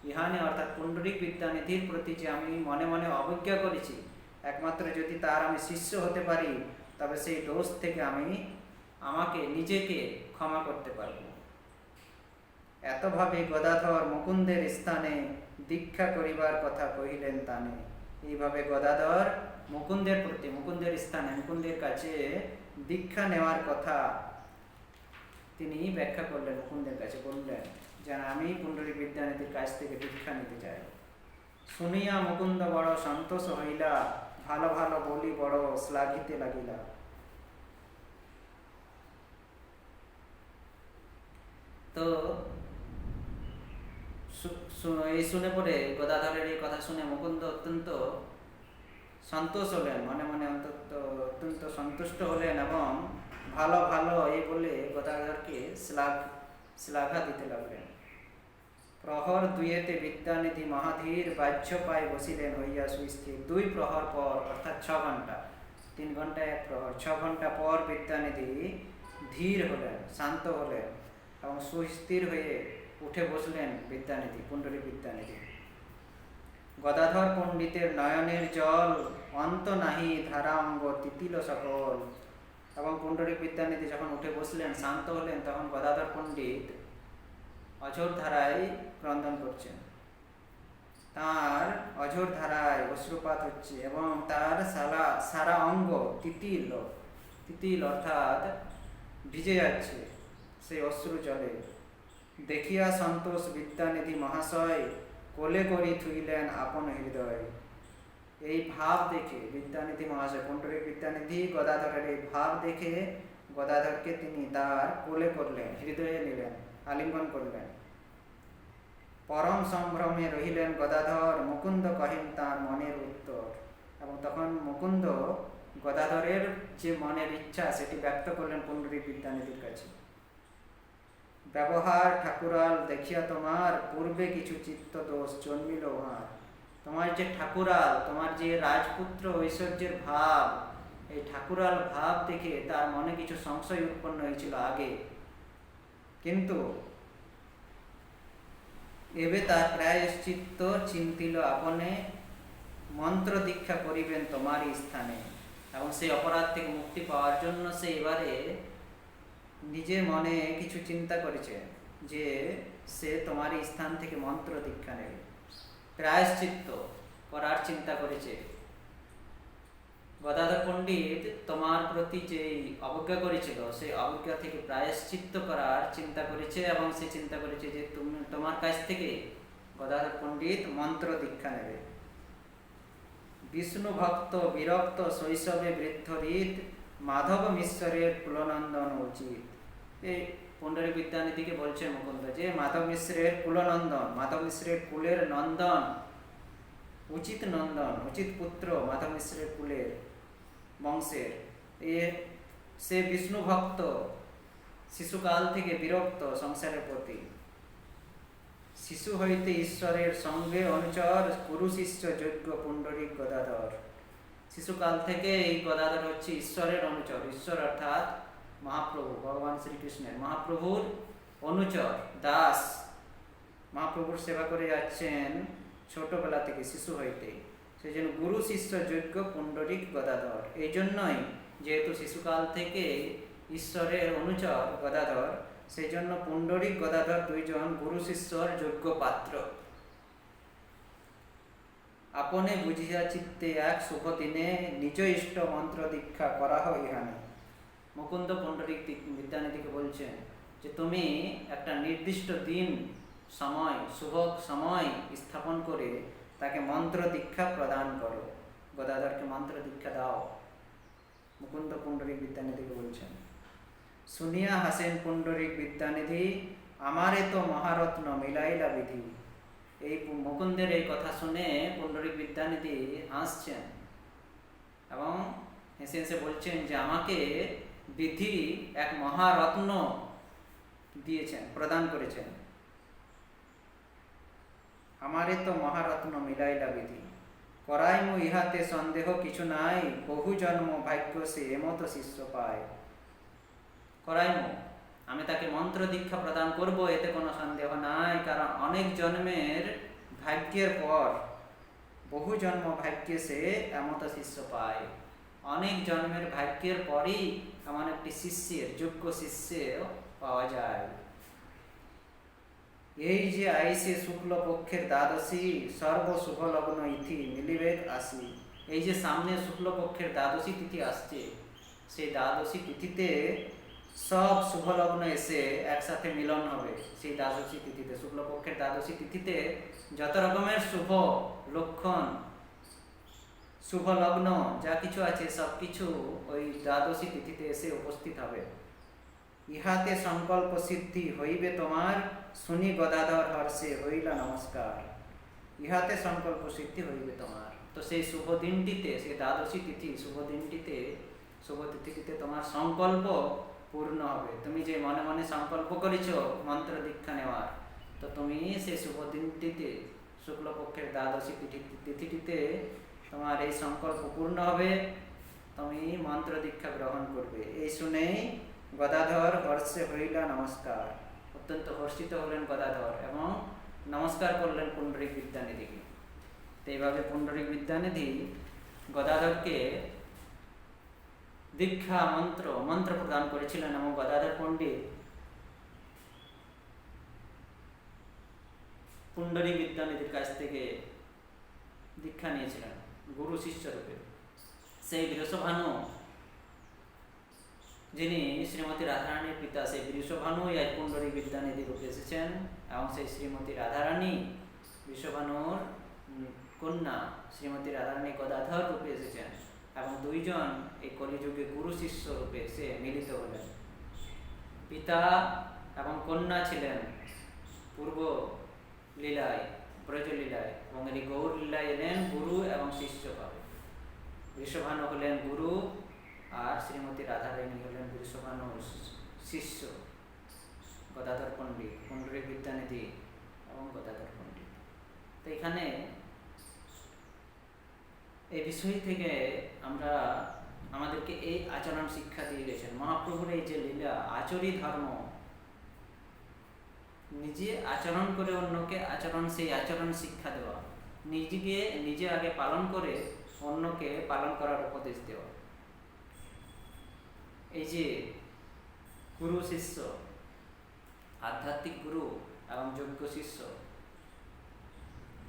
ইহানে অর্থাৎ পুণ্ডরিক বিদ্যানিধির প্রতি যে আমি মনে মনে অবজ্ঞা করেছি, একমাত্র যদি তার আমি শিষ্য হতে পারি, তবে সেই দোষ থেকে আমাকে নিজেকে ক্ষমা করতে পারব। এতভাবে গদাধর মুকুন্দের স্থানে দীক্ষা করিবার কথা কহিলেন তানে। এইভাবে গদাধর মুকুন্দের প্রতি, মুকুন্দের স্থানে, মুকুন্দের কাছে দীক্ষা নেওয়ার কথা তিনি ব্যাখ্যা করলেন। মুকুন্দের কাছে বললেন যে আমি পুণ্ডরিক বিদ্যানিধির কাছ থেকে দীক্ষা নিতে চাই। শুনিয়া মুকুন্দ বড় সন্তোষ হইলা, ভালো ভালো বলি বড় শ্লাঘিতে লাগিলা। তো এই শুনে পড়ে, গদাধরের এই কথা শুনে মুকুন্দ অত্যন্ত সন্তোষ হলেন, মনে মনে অত্যন্ত সন্তুষ্ট হলেন, এবং ভালো ভালো এই বলে গদাধরকে শ্লাঘা দিতে লাগলেন। প্রহর দুয়েতে বিদ্যানিধি মহাধীর বাহ্য পায় বসিলেন হইয়া সুস্থির। 2 প্রহর পর, অর্থাৎ 6 ঘন্টা, 3 ঘন্টা 1 প্রহর, 6 ঘন্টা পর বিদ্যানিধি ধীর হলেন, শান্ত হলেন এবং সুস্থির হয়ে উঠে বসলেন বিদ্যানিধি, পুণ্ডরিক বিদ্যানিধি। গদাধর পণ্ডিতের নয়নের জল অন্ত নাহি, ধারাঙ্গ তিতিল সকল। এবং পুণ্ডরিক বিদ্যানিধি যখন উঠে বসলেন, শান্ত হলেন, তখন গদাধর পণ্ডিত অঝোর ধারায় ক্রন্দন করছেন। তার অঝোর ধারায় অশ্রুপাত হচ্ছে এবং তার সারা অঙ্গ তিতিল অর্থাৎ ভিজে যাচ্ছে সেই অশ্রু জলে। দেখিয়া সন্তোষ বিদ্যানিধি মহাশয় কোলে করি থুইলেন আপন হৃদয়। এই ভাব দেখে বিদ্যানিধি মহাশয়, পুণ্ডরিক বিদ্যানিধি গদাধরের এই ভাব দেখে গদাধরকে তিনি তার কোলে করলেন, হৃদয়ে নিলেন, আলিঙ্গন করলেন। পরম সম্ভ্রমে রহিলেন গদাধর, মুকুন্দ কহেন তার মনের উত্তর। এবং তখন মুকুন্দ গদাধরের যে মনের ইচ্ছা সেটি ব্যক্ত করলেন পুণ্ডরীক বিদ্যানিধির কাছে। ব্যবহার ঠাকুরাল দেখিয়া তোমার পূর্বে কিছু চিত্ত দোষ জন্মিল উহার। তোমার যে ঠাকুরাল, তোমার যে রাজপুত্র ঐশ্বর্যের ভাব, এই ঠাকুরাল ভাব দেখে তার মনে কিছু সংশয় উৎপন্ন হয়েছিল আগে, কিন্তু এবে তার প্রায়শ্চিত্ত চিন্তিল আপনে মন্ত্র দীক্ষা করিবেন তোমারই স্থানে। এবং সেই অপরাধ থেকে মুক্তি পাওয়ার জন্য সে এবারে নিজে মনে কিছু চিন্তা করেছে যে সে তোমারই স্থান থেকে মন্ত্র দীক্ষা নেবে, প্রায়শ্চিত্ত করার চিন্তা করেছে। গদাধর পণ্ডিত তোমার প্রতি যে অবজ্ঞা করেছিল সেই অবজ্ঞা থেকে প্রায়শ্চিত্ত করার চিন্তা করেছে, এবং সে চিন্তা করেছে যে তুমি তোমার কাছ থেকে গদাধর পণ্ডিত মন্ত্র দীক্ষা নেবে। বিষ্ণু ভক্ত বিরক্ত শৈশবে বৃদ্ধরিত মাধব মিশ্রের কুলনন্দন উচিত। এই পুণ্ডরীক বিদ্যানিধিকে বলছে মুকুন্দ যে মাধব মিশ্রের কুলনন্দন, মাধব মিশ্রের কুলের নন্দন, উচিত নন্দন, উচিত পুত্র মাধব মিশ্রের কুলের বংশের, সে বিষ্ণু ভক্ত, শিশুকাল থেকে বিরক্ত সংসারের প্রতি। শিশু হইতে ঈশ্বরের সঙ্গে অনুচর গুরু শিষ্য যোগ্য পুণ্ডরীক গদাধর। শিশুকাল থেকে এই গদাধর হচ্ছে ঈশ্বরের অনুচর, ঈশ্বর অর্থাৎ মহাপ্রভু ভগবান শ্রীকৃষ্ণের, মহাপ্রভুর অনুচর দাস, মহাপ্রভুর সেবা করে যাচ্ছেন ছোটবেলা থেকে, শিশু হইতে। সেই জন্য গুরু শিষ্য যোগ্য পুণ্ডরীক গদাধর। এই জন্যই যেহেতু শিশুকাল থেকে ঈশ্বরের অনুচর গদাধর, সেই জন্য পুণ্ডরীক গদাধর দুইজন গুরু শিষ্যর যোগ্য পাত্র। আপনে বুঝিয়া চিত্তে এক শুভ দিনে নিজ ইষ্ট মন্ত্র দীক্ষা করা হয় ইহানে। মুকুন্দ পুণ্ডরীক বিদ্যানিধিকে বলছেন যে তুমি একটা নির্দিষ্ট দিন সময়, শুভ সময় স্থাপন করে তাকে মন্ত্র দীক্ষা প্রদান করো, গদাধরকে মন্ত্র দীক্ষা দাও। মুকুন্দ পুণ্ডরীক বিদ্যানিধিকে বলছেন। শুনিয়া হাসেন পুণ্ডরীক বিদ্যানিধি আমারে তো মহারত্ন মিলাইলা বিধি। এই মুকুন্দের এই কথা শুনে পুণ্ডরীক বিদ্যানিধি হাসছেন এবং হেসে হেসে বলছেন যে আমাকে বিধি এক মহারত্ন দিয়েছেন, প্রদান করেছেন। আমারে তো মহারত্ন মিলাইলা বিধি, করাইমু ইহাতে সন্দেহ কিছু নাই, বহু জন্ম ভাগ্য সে এমত শিষ্য পায়। করাইমু, আমি তাকে মন্ত্র দীক্ষা প্রদান করব, এতে কোনো সন্দেহ নাই, কারণ অনেক জন্মের ভাগ্যের পর, বহু জন্ম ভাগ্যে সে এমত শিষ্য পায়। অনেক জন্মের ভাগ্যের পরই এমন একটি শিষ্যের, যোগ্য শিষ্যের পাওয়া যায়। এই যে আইসে শুক্ল পক্ষের দ্বাদশী সর্ব শুভ লগ্ন ইথি মিলিবেদ আসি। এই যে সামনে শুক্ল পক্ষের দ্বাদশী তিথি আসছে, সেই দ্বাদশী তিথিতে সব শুভ লগ্ন এসে একসাথে মিলন হবে। সেই দ্বাদশী তিথিতে, শুক্লপক্ষের দ্বাদশী তিথিতে যত রকমের শুভ লক্ষণ, শুভ লগ্ন যা কিছু আছে সব কিছু ওই দ্বাদশী তিথিতে এসে উপস্থিত হবে। ইহাতে সংকল্প সিদ্ধি হইবে তোমার, শুনি গদাধর হর্ষে হইলা নমস্কার। ইহাতে সংকল্প সিদ্ধি হইবে তোমার। তো সেই শুভ দিনটিতে, সেই দ্বাদশী তিথি শুভ দিনটিতে, শুভ তিথিতে তোমার সংকল্প পূর্ণ হবে। তুমি যে মনে মনে সংকল্প করেছ মন্ত্র দীক্ষা নেওয়ার, তো তুমি সেই শুভ দিনটিতে, শুক্লপক্ষের দ্বাদশী তিথিটিতে তোমার এই সংকল্প পূর্ণ হবে, তুমি মন্ত্র দীক্ষা গ্রহণ করবে। এই শুনেই গদাধর হর্ষে হইলা নমস্কার, অত্যন্ত হর্ষিত হলেন গদাধর এবং নমস্কার করলেন পুণ্ডরীক বিদ্যানিধিকে। তো এইভাবে পুণ্ডরীক বিদ্যানিধি গদাধরকে দীক্ষা মন্ত্র প্রদান করেছিলেন এবং গদাধর পণ্ডিত পুণ্ডরীক বিদ্যানিধির কাছ থেকে দীক্ষা নিয়েছিলেন গুরু শিষ্য রূপে। সেই বৃষভানু, যিনি শ্রীমতী রাধারানীর পিতা, সেই বৃষভানু আজ পুণ্ডরীক বিদ্যানিধি রূপে এসেছেন এবং সেই শ্রীমতী রাধারানী বৃষভানুর কন্যা শ্রীমতী রাধারানী গদাধর রূপে এসেছেন এবং দুইজন এই কলিযুগে গুরু শিষ্য রূপে সে মিলিত হলেন। পিতা এবং কন্যা ছিলেন পূর্ব লীলায়, ব্রজলীলায়, এবং এই গৌর লীলায় এলেন গুরু এবং শিষ্য ভাবে। বৃষভানু হলেন গুরু, আর শ্রীমতী রাধারানী হলেন বৃষভানু শিষ্য গদাধর পণ্ডিত, পুণ্ডরীক বিদ্যানিধি এবং গদাধর পণ্ডিত। তো এখানে এই বিষয় থেকে আমরা আমাদেরকে এই আচরণ শিক্ষা দিয়ে গেছেন। মহাপ্রভুর এই যে লীলা, আচরি ধর্ম, নিজে আচরণ করে অন্যকে সেই আচরণ শিক্ষা দেওয়া, নিজে আগে পালন করে অন্যকে পালন করার উপদেশ দেওয়া। এই যে গুরু শিষ্য, আধ্যাত্মিক গুরু এবং যোগ্য শিষ্য,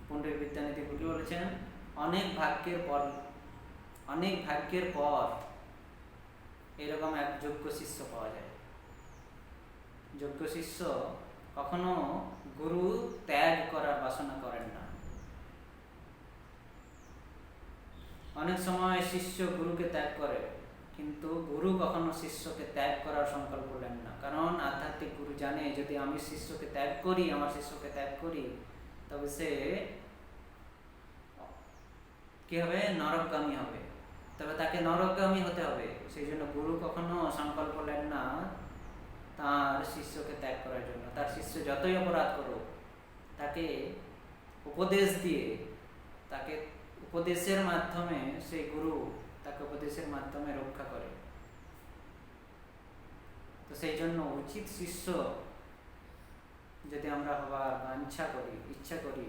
পুণ্ডরীক বিদ্যানিধি গুরু বলেছেন অনেক ভাগ্যের পর এরকম এক যোগ্য শিষ্য পাওয়া যায়। যোগ্য শিষ্য কখনো গুরু ত্যাগ করার বাসনা করেন না। অনেক সময় শিষ্য গুরুকে ত্যাগ করে, কিন্তু গুরু কখনো শিষ্যকে ত্যাগ করার সংকল্প নেন না। কারণ আধ্যাত্মিক গুরু জানে, যদি আমি আমার শিষ্যকে ত্যাগ করি তবে সে কি হবে? নরকগামী হবে। তবে তাকে নরকগামী হতে হবে। সেই জন্য গুরু কখনো সংকল্প নেন না তার শিষ্যকে ত্যাগ করার জন্য। তার শিষ্য যতই অপরাধ করুক, তাকে উপদেশ দিয়ে, তাকে উপদেশের মাধ্যমে, সেই গুরু তাকে উপদেশের মাধ্যমে রক্ষা করে। তো সেই জন্য উচিত শিষ্য যদি আমরা হবার ইচ্ছা করি,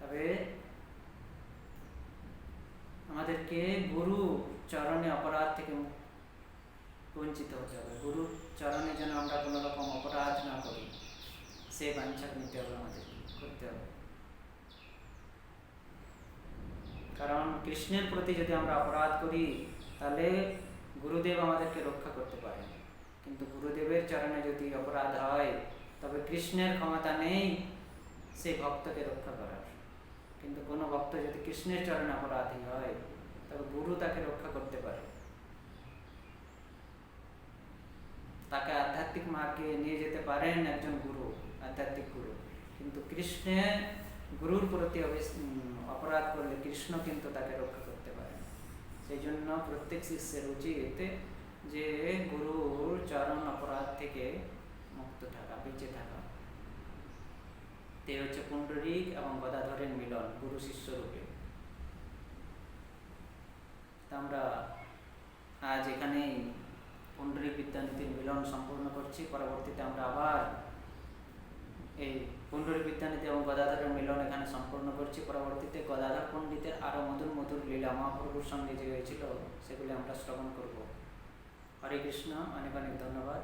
তবে আমাদেরকে গুরু চরণে অপরাধ থেকে বঞ্চিত হতে হবে। গুরুর চরণে যেন আমরা কোনো রকম অপরাধ না করি, সে বাঞ্ছা নিতে হবে, আমাদের করতে হবে। কারণ কৃষ্ণের প্রতি যদি আমরা অপরাধ করি, তাহলে গুরুদেব আমাদেরকে রক্ষা করতে পারেন। কিন্তু গুরুদেবের চরণে যদি অপরাধ হয়, তবে কৃষ্ণের ক্ষমতা নেই সেই ভক্তকে রক্ষা করার। কিন্তু কোনো ভক্ত যদি কৃষ্ণের চরণে অপরাধী হয়, তবে গুরু তাকে রক্ষা করতে পারে, তাকে আধ্যাত্মিক মার্গে নিয়ে যেতে পারেন একজন গুরু, আধ্যাত্মিক গুরু। কিন্তু কৃষ্ণের গুরুর প্রতি অপরাধ করলে কৃষ্ণ কিন্তু তাকে রক্ষা করতে পারেন। সেই জন্য প্রত্যেক শিষ্যের উচিত যে গুরুর চরণ অপরাধ থেকে মুক্ত থাকা, বেঁচে থাকা। তে হচ্ছে পুণ্ডরীক এবং গদাধরের মিলন গুরু শিষ্য রূপে। আমরা আজ এখানেই পুণ্ডরীক বিদ্যানিধির মিলন সম্পূর্ণ করছি। পরবর্তীতে আমরা আবার এই পুণ্ডরীক বিদ্যানিধি এবং গদাধরের মিলন এখানে সম্পূর্ণ করছি। পরবর্তীতে গদাধর পণ্ডিতের আরো মধুর মধুর লীলা মহাপ্রভুর সঙ্গে যে হয়েছিল, সেগুলি আমরা শ্রবণ করব। হরে কৃষ্ণ, অনেক অনেক ধন্যবাদ।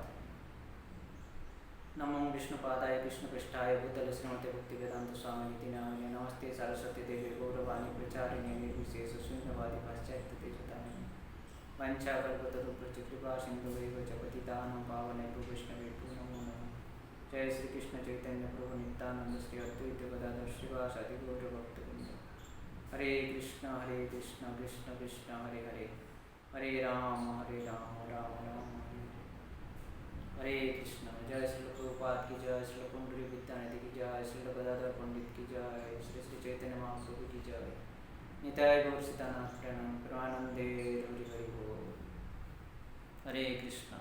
নমো বিষ্ণুপাদায় কৃষ্ণপৃষ্ঠায় ভূতলে শ্রীমতে ভক্তিবেদান্ত স্বামিনিতি নামিনে নমস্তে सरस्वती देवी गौरवाणी प्रचारिणे निर्विशेष शून्यवादी पाश्चात्य तेजतारिणे वंशाकल्पतरुभ्यश्च कृपा सिन्धुभैव च पतितानां पावनेभ्यो वैष्णवेभ्यो नमो नमः। जय श्री कृष्ण चैतन्य प्रभु नित्यानंद श्री अद्वैत गदाधर श्रीवासादि गौर भक्तवृंद। हरे कृष्ण कृष्ण कृष्ण हरे हरे, हरे राम राम राम हरे हरे कृष्ण। जय श्री प्रभुपाद की जय, श्री पुंडरीक विद्यानिधि की जय, श्री गदाधर पंडित की जय, श्री श्री चैतन्य महाप्रभु की जय। निताय गौर सीतानाथ प्रणम, प्रेमानंदे हरि हरि बोल। हरे कृष्ण।